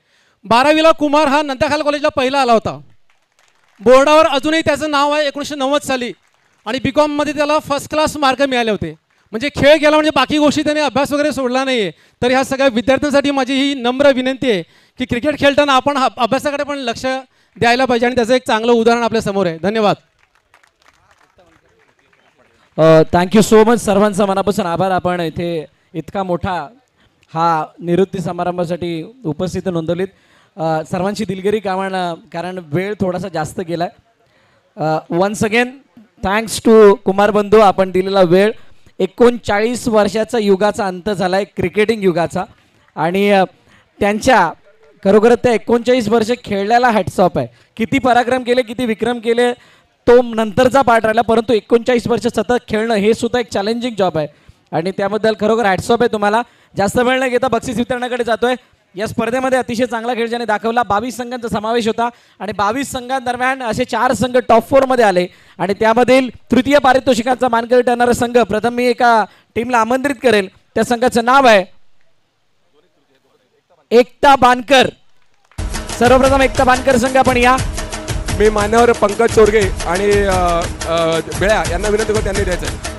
12वीला कुमार हा नंदाखाल कॉलेजला पहिला आला होता. बोर्डावर अजूनही त्याचं नाव आहे 1990 साली आणि BComमध्ये त्याला फर्स्ट क्लास मार्क मिळाले होते. म्हणजे खेळ गेला म्हणजे बाकी गोष्टी त्याने अभ्यास वगैरे सोडला नाही आहे. तर ह्या सगळ्या विद्यार्थ्यांसाठी माझी ही नम्र विनंती आहे की क्रिकेट खेळताना आपण अभ्यासाकडे पण लक्ष द्यायला पाहिजे आणि त्याचं एक चांगलं उदाहरण आपल्या समोर आहे. धन्यवाद. Thank you so much. सर्वांचा मनापासून आभार. आपण इथे इतका मोठा हा निवृत्ती समारंभासाठी उपस्थित नोंदवलीत. सर्वांची दिलगिरी कारण वेळ थोडासा जास्त गेला आहे. Once again thanks to Kumar बंधू. आपण दिलेला वेळ 39 वर्षाचा युगाचा अंत झाला आहे, क्रिकेटिंग युगाचा. आणि त्यांच्या खरोखर त्या 39 वर्ष खेळल्याला हॅट्स ऑफ आहे. किती पराक्रम केले, किती विक्रम केले तो नंतरचा पार्ट राहिला, परंतु 39 वर्ष सतत खेळणं हे सुद्धा एक चॅलेंजिंग जॉब आहे आणि त्याबद्दल खरोखर हॅट्स ऑफ आहे तुम्हाला. जास्त वेळ न घेता बक्षीस वितरणाकडे जातोय. या स्पर्धेमध्ये अतिशय चांगला खेळ ज्याने दाखवला. 22 संघांचा समावेश होता आणि 22 संघांदरम्यान असे 4 संघ टॉप 4 मध्ये आले आणि त्यामधील तृतीय पारितोषिकांचा मानकरी ठरणारा संघ प्रथम मी एका टीमला आमंत्रित करेल. त्या संघाचं नाव आहे एकता बानकर. सर्वप्रथम एकता बानकर संघ आपण या. मी मान्यवर पंकज चोरगे आणि बेळ्या यांना विनंती करतो त्यांनी द्यायचं आहे.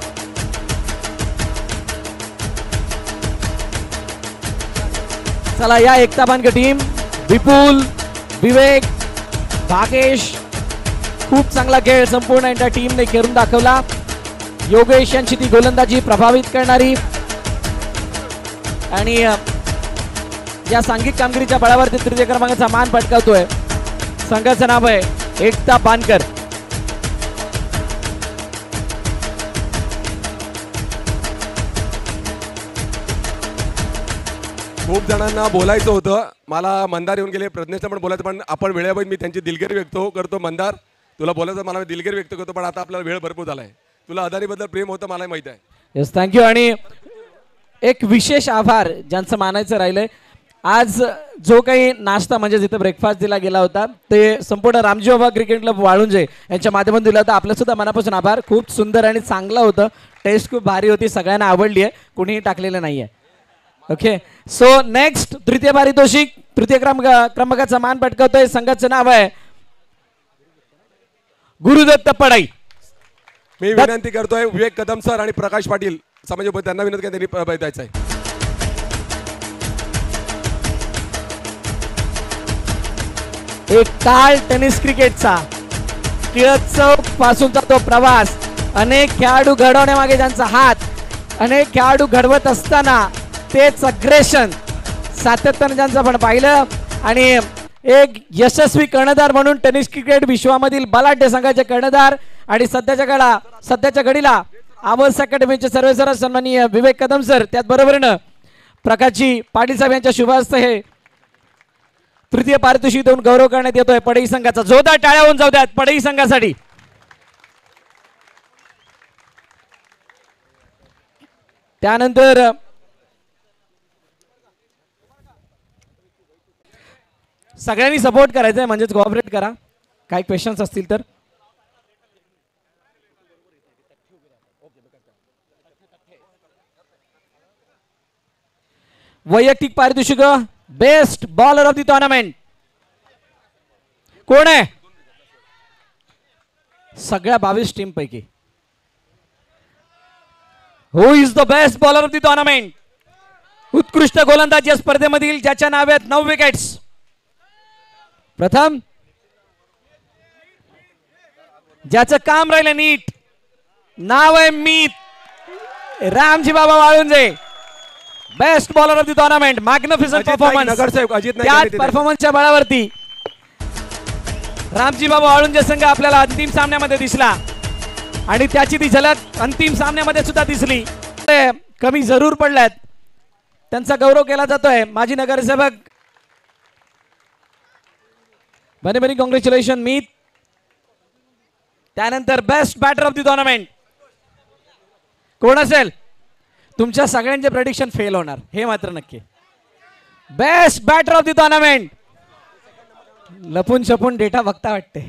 चला या एकता बानकर टीम. विपुल, विवेक, भागेश, खूप चांगला खेळ संपूर्ण यांच्या टीमने खेळून दाखवला. योगेश यांची ती गोलंदाजी प्रभावित करणारी आणि या सांघिक कामगिरीच्या बळावर ते तृतीय क्रमांकाचा मान पटकावतोय. संघाचं नाव आहे एकता बानकर. खूप जणांना बोलायचं होतं, मला मंदार येऊन गेले, प्रज्ञेशला पण बोलायचं, पण आपण वेळेवर मी त्यांची दिलगिरी व्यक्त करतो. मंदार, तुला बोलायचं मला दिलगिरी व्यक्त करतो, पण आता आपल्याला वेळ भरपूर झालाय. तुला अदानीबद्दल प्रेम होतं मला माहिती आहे. Yes, thank you. आणि एक विशेष आभार ज्यांचं मानायचं राहिलंय. आज जो काही नाश्ता म्हणजे जिथे ब्रेकफास्ट दिला गेला होता ते संपूर्ण रामजी बाबा क्रिकेट क्लब वाळुंजे यांच्या माध्यमातून दिला होता. आपल्या सुद्धा मनापासून आभार. खूप सुंदर आणि चांगलं होतं. टेस्ट खूप भारी होती, सगळ्यांना आवडली आहे, कुणीही टाकलेलं नाही आहे. ओके सो नेक्स्ट तृतीय पारितोषिक तृतीय क्रमांकाचा मान पटकावतोय. संघाचं नाव आहे गुरुदत्त पडाई. मी विनंती करतोय विवेक कदम सर आणि प्रकाश पाटील समाज त्यांना विनंती त्यांनी द्यायचं आहे. एक काळ टेनिस क्रिकेटचा टिळक चौक पासूनचा तो प्रवास, अनेक खेळाडू घडवण्यामागे त्यांचा हात, अनेक खेळाडू घडवत असताना तेच अग्रेशन सातत्याने ज्यांचं आपण पाहिलं आणि एक यशस्वी कर्णधार म्हणून टेनिस क्रिकेट विश्वामधील बलाढ्य संघाचे कर्णधार आणि सध्याच्या घडीला आवर्स अकॅडमीचे सर्वेसर्वा सन्माननीय विवेक कदम सर, त्याचबरोबरीनं प्रकाशजी पाटील साहेब यांच्या शुभ हस्ते हे तृतीय पारितोषिक देऊन गौरव करण्यात येतोय पडई संघाचा. जोरदार टाळ्या होऊन जाऊ द्यात पडई संघासाठी. त्यानंतर सगळ्यांनी सपोर्ट करायचा आहे, म्हणजेच कोऑपरेट करा. काही क्वेश्चन्स असतील तर. वैयक्तिक पारितोषिक best bowler of the tournament कोण आहे? सगळ्या 22 टीम पैकी who is the best bowler of the tournament? उत्कृष्ट गोलंदाज या स्पर्धेमधील ज्याच्या नावे आहेत 9 विकेट्स. प्रथम ज्याचं काम राहिलं नीट, नाव आहे Meet Ramji Baba Walunje. Best bowler of the tournament. Magnificent performance. त्याच परफॉर्मन्सच्या बळावरती रामजी बाबा वाळुंजे संघ आपल्याला अंतिम सामन्यामध्ये दिसला आणि त्याची ती झलक अंतिम सामन्यामध्ये सुद्धा दिसली. कमी जरूर पडल्यात, त्यांचा गौरव केला जातोय. माजी नगरसेवक मेनी मेनी कॉंग्रॅच्युलेशन मीत. त्यानंतर best batter of the tournament कोण असेल? तुमच्या सगळ्यांचे प्रेडिक्शन फेल होणार हे मात्र नक्की. Best batter of the tournament. लपून छपून डेटा बघता वाटते.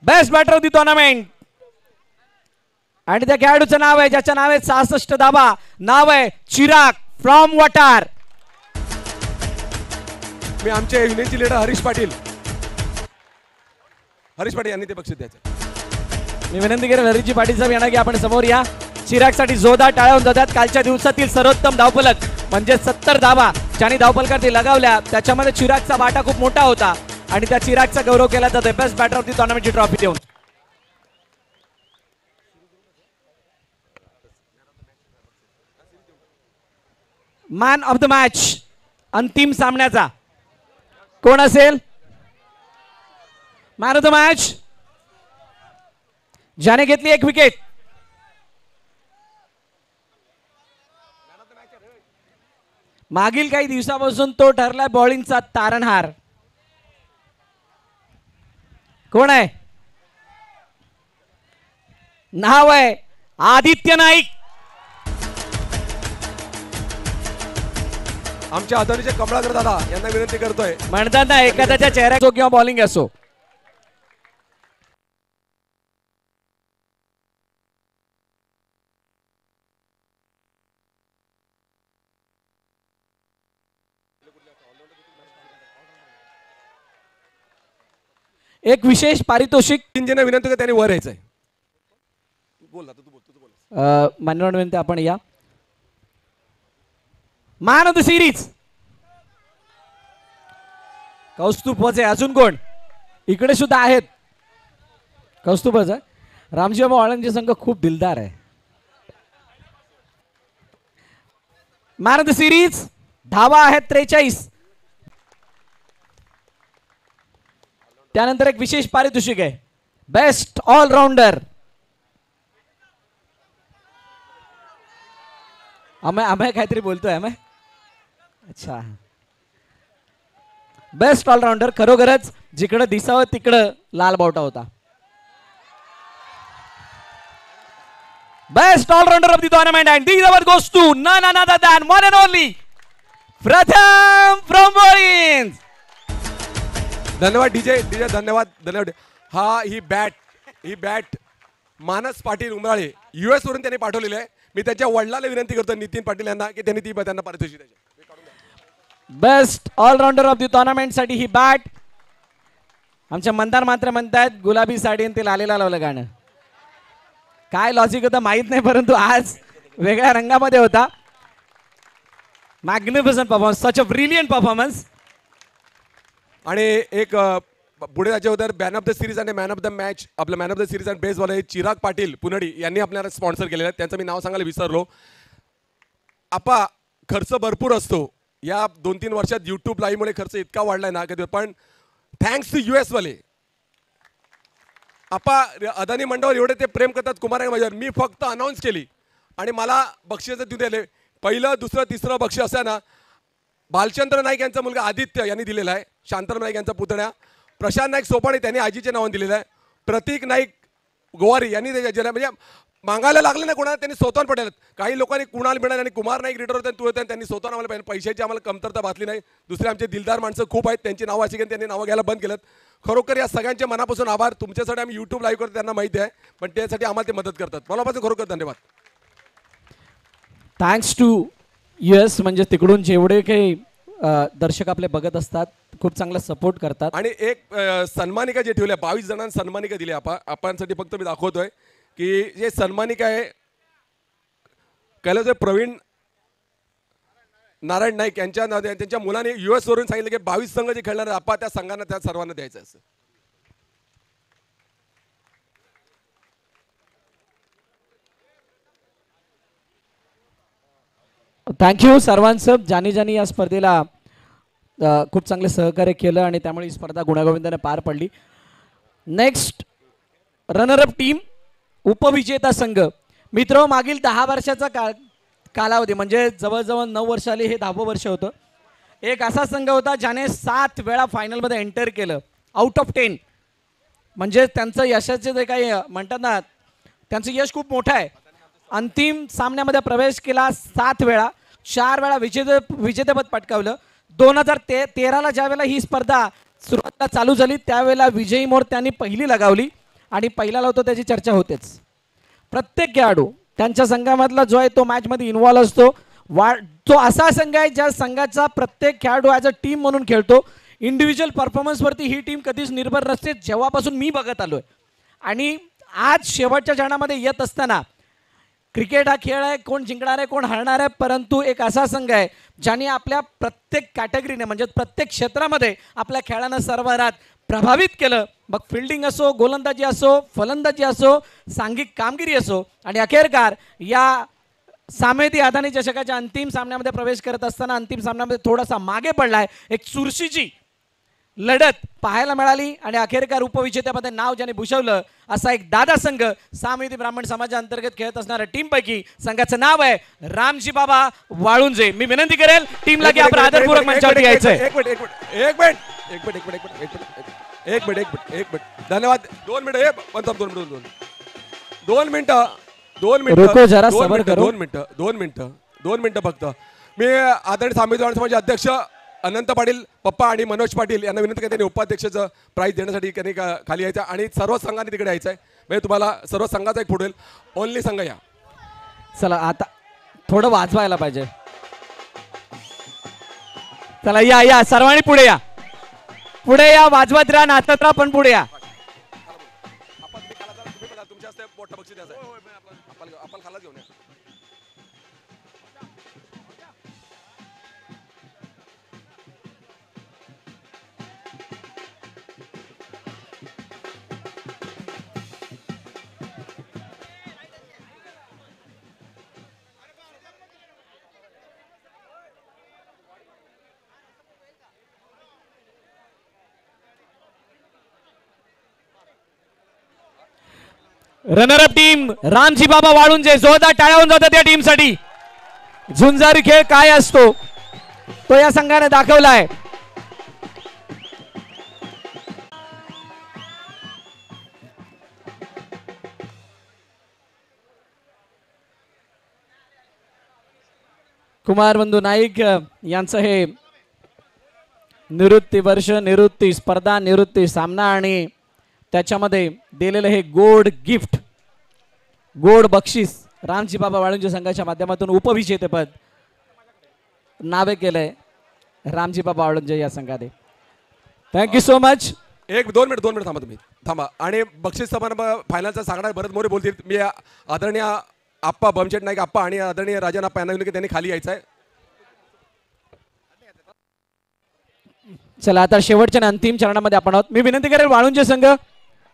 Best batter of the tournament आणि त्या खेळाडूचं नाव आहे ज्याच्या नाव आहे 66 धाबा. नाव आहे चिराग फ्रॉम वटार. मी आमचे युनियनचे लीडर हरीश पाटील यांनी ते बक्षीस द्यायचं. मी विनंती करेन हरीशजी पाटील साहेब यांना की आपण समोर या. चिरागसाठी जोरदार टाळ्या होऊन जातात. कालच्या दिवसातील सर्वोत्तम धावफलक म्हणजे 70 धावा ज्यांनी धावफलकावरती लगावल्या त्याच्यामध्ये चिरागचा वाटा खूप मोठा होता आणि त्या चिरागचा गौरव केला जातोय बेस्ट बॅटर ऑफ द टुर्नामेंटची ट्रॉफी देऊन. मॅन ऑफ द मॅच अंतिम सामन्याचा कोण असेल? मॅन ऑफ द मॅच ज्याने घेतली 1 विकेट. मागील काही दिवसापासून तो ठरलाय बॉलिंगचा तारणहार. कोण आहे? नाव आहे आदित्य नाईक. आमच्या आदरणीचे कमळाकर दादा यांना विनंती करतोय. म्हणतात ना एखाद्याच्या चेहऱ्याचो किंवा बॉलिंग असो. एक विशेष पारितोषिक इंजिनला विनंती कर त्यांनी वर यायचंय. बोल ना तू बोल. मान्यवर विनंती आपण या. मॅन ऑफ द सिरीज कौस्तुभच आहे. अजून कोण? इकडे सुद्धा आहेत कौस्तुभच आहे. रामजी बाबा वाळुंजे संघ खूप दिलदार आहे. मॅन ऑफ द सिरीज धावा आहेत 43. त्यानंतर एक विशेष पारितोषिक आहे बेस्ट ऑलराऊंडर. आम्ही काहीतरी बोलतोय आम्ही. अच्छा बेस्ट ऑलराऊंडर. खरोखरच जिकडं दिसावं तिकडं लाल बावटा होता. Best all-rounder of the tournament and this award goes to none other than one and only Pratham from bowling. धन्यवाद डीजे धन्यवाद. ही बॅट मानस पाटील उमराळे US वरून त्यांनी पाठवलेली आहे. मी त्याच्या वडिलाला विनंती करतो नितीन पाटील यांना की त्यांनी ती त्यांना पारितोषिक द्यायचे. बेस्ट ऑलराऊंडर ऑफ द टुर्नामेंटसाठी ही बॅट. आमच्या मंदार मात्र म्हणतात गुलाबी साडी आणि ते लालेला लावलं गाणं. काय लॉजिक होतं माहीत नाही, परंतु आज वेगळ्या रंगामध्ये होता. Magnificent performance, such a brilliant performance. आणि एक पुढे त्याच्यावर मॅन ऑफ द सिरीज आणि मॅन ऑफ द मॅच, आपलं मॅन ऑफ द सिरीज आणि बेसवाले चिराग पाटील पुनडी यांनी आपल्याला स्पॉन्सर केलेलं आहे. त्यांचं मी नाव सांगायला विसरलो. आपा खर्च भरपूर असतो. या 2-3 वर्षात यूट्यूब लाईव्हमुळे खर्च इतका वाढलाय ना की, पण थँक्स टू US वाले आपा अदानी मंडळावर एवढे ते प्रेम करतात कुमार माझ्यावर. मी फक्त अनाऊन्स केली आणि मला बक्षिसं तिथे दिले. पहिलं, दुसरं, तिसरं बक्षीस असं ना भालचंद्र नाईक यांचा मुलगा आदित्य यांनी दिलेला आहे. शांतराम नाईक यांचा पुतण्या प्रशांत नाईक सोपाणी त्यांनी आजीच्या नावाने दिलेलं आहे. प्रतीक नाईक गोवारी यांनी त्याच्या म्हणजे मागायला लागले ना कोणाला त्यांनी स्वतःहून पडेल. काही लोकांनी कुणाला मिळाले आणि कुमार नाईक रिटर होते तू होते त्यांनी स्वतःहून आम्हाला पाहिजे. पैशाची आम्हाला कमतरता भासली नाही. दुसरे आमचे दिलदार माणसं खूप आहेत, त्यांची नावं अशी की त्यांनी नावं घ्यायला बंद केलं. खरोखर या सगळ्यांच्या मनापासून आभार. तुमच्यासाठी आम्ही यूट्यूब लाईव्ह करतो त्यांना माहिती आहे, पण त्यासाठी आम्हाला ते मदत करतात. मनापासून खरोखर धन्यवाद. थँक्स टू US म्हणजे तिकडून जेवढे काही दर्शक आपले बघत असतात खूप चांगला सपोर्ट करतात. आणि एक सन्मानिका जे ठेवल्या 22 जणांना सन्मानिका दिली आपणसाठी फक्त मी दाखवतोय की जे सन्मानिका आहे कैलास प्रवीण नारायण नाईक यांच्या त्यांच्या मुलाने US वरून सांगितलं की 22 संघ जे खेळणार आपा त्या संघांना त्या सर्वांना द्यायचं असं. थँक्यू सर्वांचं. ज्यांनी या स्पर्धेला खूप चांगले सहकार्य केलं आणि त्यामुळे ही स्पर्धा गुण्यागोविंदाने पार पडली. नेक्स्ट रनरअप टीम उपविजेता संघ. मित्र मागील 10 वर्षाचा कालावधी म्हणजे जवळजवळ 9 वर्ष आली, हे 10वं वर्ष होतं. एक असा संघ होता ज्याने 7 वेळा फायनलमध्ये एंटर केलं आउट ऑफ 10. म्हणजे त्यांचं यशाचे जे काही म्हणतात ना त्यांचं यश खूप मोठं आहे. अंतिम सामन्यामध्ये प्रवेश केला 7 वेळा, 4 वेळा विजेतेपद पटकावलं. 2013ला ज्या वेळेला ही स्पर्धा सुरुवातीला चालू झाली त्यावेळेला विजयी मोर त्यांनी पहिली लगावली आणि पहिला लावतो त्याची चर्चा होतेच. प्रत्येक खेळाडू त्यांच्या संघामधला जो आहे तो मॅचमध्ये इन्व्हॉल्व असतो. तो असा संघ आहे ज्या संघाचा प्रत्येक खेळाडू ॲज अ टीम म्हणून खेळतो. इंडिव्हिज्युअल परफॉर्मन्सवरती ही टीम कधीच निर्भर नसते, जेव्हापासून मी बघत आलो आहे. आणि आज शेवटच्या क्षणामध्ये येत असताना क्रिकेट हा खेळ आहे, कोण जिंकणार आहे कोण हरणार आहे, परंतु एक असा संघ आहे ज्याने आपल्या प्रत्येक कॅटेगरीने म्हणजे प्रत्येक क्षेत्रामध्ये आपल्या खेळानं सर्वात प्रभावित केलं. मग फिल्डिंग असो, गोलंदाजी असो, फलंदाजी असो, सांघिक कामगिरी असो. आणि अखेरकार या सामेती अदानी चषकाच्या अंतिम सामन्यामध्ये प्रवेश करत असताना अंतिम सामन्यामध्ये थोडासा मागे पडलाय. एक चुरशीची लढत पाहायला मिळाली आणि अखेरकार उपविजेत्यामध्ये नाव ज्याने भूषवलं असा एक दादा संघ सामेती ब्राह्मण समाजा अंतर्गत खेळत असणाऱ्या टीम पैकी संघाचं नाव आहे रामजी बाबा वाळुंजे. मी विनंती करेल टीमला की आपण आदरपूर्वक मंचावरती यायचंय. एक मिनिट धन्यवाद. 2 मिनिटं रुको जरा सबर करो. 2 मिनिटं फक्त. मी आदरणीय सामेती ब्राह्मण समाज अध्यक्ष अनंत पाटील पप्पा आणि मनोज पाटील यांना विनंती करते उपाध्यक्षाचं प्राईज देण्यासाठी त्यांनी खाली यायचं आणि सर्व संघांनी तिकडे यायचं आहे. म्हणजे तुम्हाला सर्व संघाचा एक पुढेल ओनली संघ या. चला आता थोडं वाजवायला पाहिजे. चला या सर्वांनी पुढे या, पुढे या, वाजवत राहा, नाचत राहा, पण पुढे या. तुमच्या हस्ते मोठं बक्षीस द्यायचं आपण खाला घेऊन या. Runner-up team Ramji Baba Walunje. जोरदार टाळ्या होऊन जातात त्या टीमसाठी. झुंजारी खेळ काय असतो तो या संघाने दाखवलाय. कुमार बंधू नाईक यांचं हे निवृत्ती वर्ष, निवृत्ती स्पर्धा, निवृत्ती सामना आणि त्याच्यामध्ये दिलेलं हे गोड गिफ्ट, गोड बक्षीस रामजी बाबा वाळुंजे संघाच्या माध्यमातून उपविजेतेपद नावे केलंय रामजी बाबा वाळुंजे या संघाने. Thank you so much. एक 2 मिनिट थांबा तुम्ही थांबा. आणि बक्षीस समारंभ फायनलचा सांगणार भरत मोरे बोलतील. मी आदरणीय आप्पा बमशेट नाईक आप्पा आणि आदरणीय राजन आप्पा यांना की त्यांनी खाली यायचं आहे. चला आता शेवटच्या आणि अंतिम चरणामध्ये आपण आहोत. मी विनंती करेल वाळुंजे संघ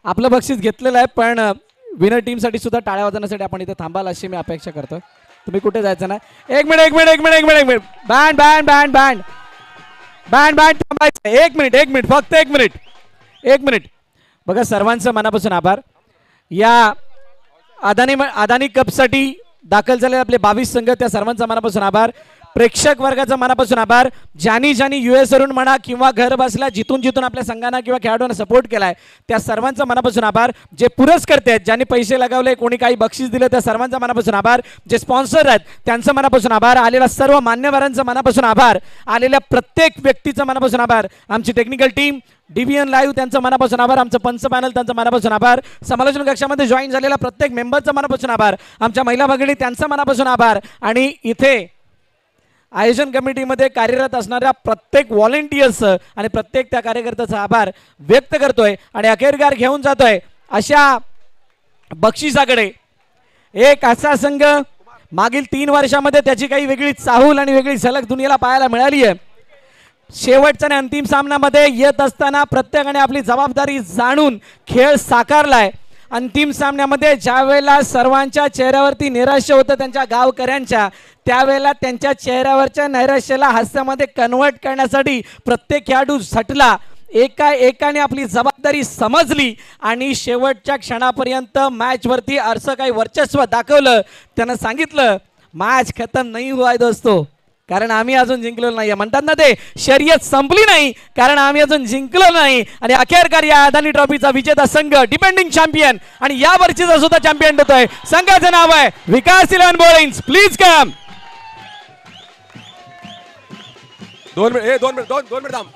आपलं बक्षीस घेतलेलं आहे, पण विनर टीमसाठी सुद्धा टाळ्या वाजवण्यासाठी आपण इथे थांबाल अशी मी अपेक्षा करतो. तुम्ही कुठे जायचं नाही. एक minute band band band band band band थांबायचं. एक मिनिट फक्त एक मिनिट. बघा सर्वांचं मनापासून आभार. या अदानी कपसाठी दाखल झालेले आपले 22 संघ त्या सर्वांचा मनापासून आभार. प्रेक्षक वर्गाचा मनापासून आभार. ज्यांनी US वरून म्हणा किंवा घर बसल्या जिथून आपल्या संघांना किंवा खेळाडूंना सपोर्ट केलाय त्या सर्वांचा मनापासून आभार. जे पुरस्कर्ते आहेत ज्यांनी पैसे लगावले कोणी काही बक्षीस दिले त्या सर्वांचा मनापासून आभार. जे स्पॉन्सर आहेत त्यांचं मनापासून आभार. आलेल्या सर्व मान्यवरांचं मनापासून आभार. आलेल्या प्रत्येक व्यक्तीचं मनापासून आभार. आमची टेक्निकल टीम DBN लाईव्ह त्यांचं मनापासून आभार. आमचं पंच पॅनल त्यांचं मनापासून आभार. समालोचन कक्षामध्ये जॉईन झालेल्या प्रत्येक मेंबरचं मनापासून आभार. आमच्या महिला भगिनी त्यांचं मनापासून आभार. आणि इथे आयोजन कमिटीमध्ये कार्यरत असणाऱ्या प्रत्येक व्हॉलेंटियर्स आणि प्रत्येक त्या कार्यकर्त्याचा आभार व्यक्त करतोय. आणि अखेरकार घेऊन जातोय अशा बक्षिसाकडे एक असा संघ मागील 3 वर्षामध्ये त्याची काही वेगळी चाहूल आणि वेगळी झलक दुनियेला पाहायला मिळाली आहे. शेवटच्या आणि अंतिम सामन्यामध्ये येत असताना प्रत्येकाने आपली जबाबदारी जाणून खेळ साकारलाय. अंतिम सामन्यामध्ये ज्या वेळेला सर्वांच्या चेहऱ्यावरती नैराश्य होतं त्यांच्या गावकऱ्यांच्या, त्यावेळेला त्यांच्या चेहऱ्यावरच्या नैराश्याला हास्यामध्ये कन्वर्ट करण्यासाठी प्रत्येक खेळाडू झटला. एकाने आपली जबाबदारी समजली आणि शेवटच्या क्षणापर्यंत मॅचवरती असं काही वर्चस्व दाखवलं. त्यानं सांगितलं मॅच खतम नाही हुआ है दोस्तों, कारण आम्ही अजून जिंकलो नाही. म्हणतात ना ते शर्यत संपली नाही कारण आम्ही अजून जिंकलो नाही. आणि अखेरकार या अदानी ट्रॉफीचा विजेता संघ डिपेंडिंग चॅम्पियन आणि या वर्षीचा सुद्धा चॅम्पियन होतोय. संघाचं नाव आहे विकास 11 बॉलिंग्स. Please come. 2 मिनिट थांब.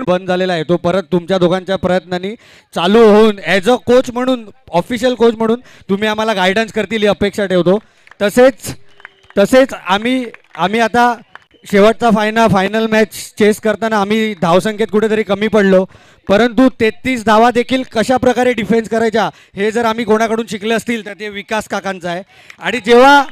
बंद झालेला आहे तो परत तुमच्या दोघांच्या प्रयत्नांनी चालू होऊन ॲज अ कोच म्हणून ऑफिशियल कोच म्हणून तुम्ही आम्हाला गायडन्स करतील ही अपेक्षा ठेवतो. तसेच आम्ही आता शेवटचा फायनल मॅच चेस करताना आम्ही धावसंख्येत कुठेतरी कमी पडलो, परंतु 33 धावा देखील कशा प्रकारे डिफेन्स करायच्या हे जर आम्ही कोणाकडून शिकले असतील तर ते विकास काकांचं आहे. आणि जेव्हा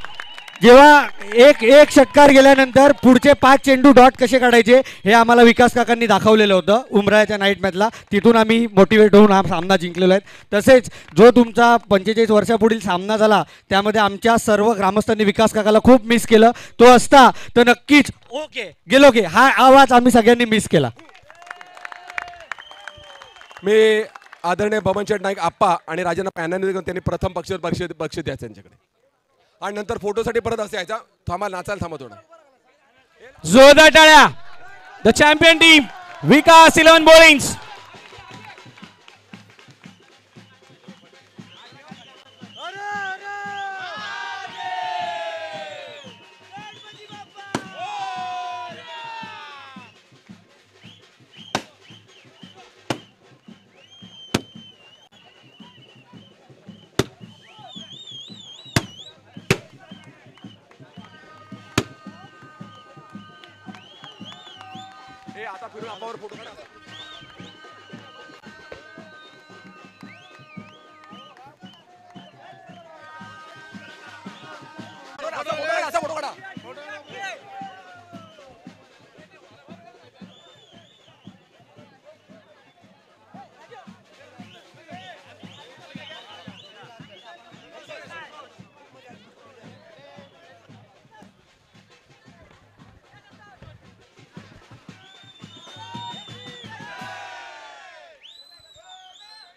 एक षटकार गेल्यानंतर पुढचे 5 चेंडू डॉट कसे काढायचे हे आम्हाला विकास काकांनी दाखवलेलं होतं उमराच्या नाईट मॅचला. तिथून आम्ही मोटिवेट होऊन हा सामना जिंकलेला आहे. तसेच जो तुमचा 45 वर्षापुढील सामना झाला त्यामध्ये आमच्या सर्व ग्रामस्थांनी विकास काकाला खूप मिस केलं. तो असता तर नक्कीच गेलो की हा आवाज आम्ही सगळ्यांनी मिस केला. मी आदरणीय बबनशेठ नाईक आप्पा आणि राजांना पॅनल त्यांनी प्रथम बक्षीस द्यायचं त्यांच्याकडे आणि नंतर फोटोसाठी परत असं यायचा. थांबा नाचायला थांबा थोडं. जोरदार टाळ्या. द चॅम्पियन टीम विकास 11 बॉलिंग्स. आता फिरून फोटो काढा.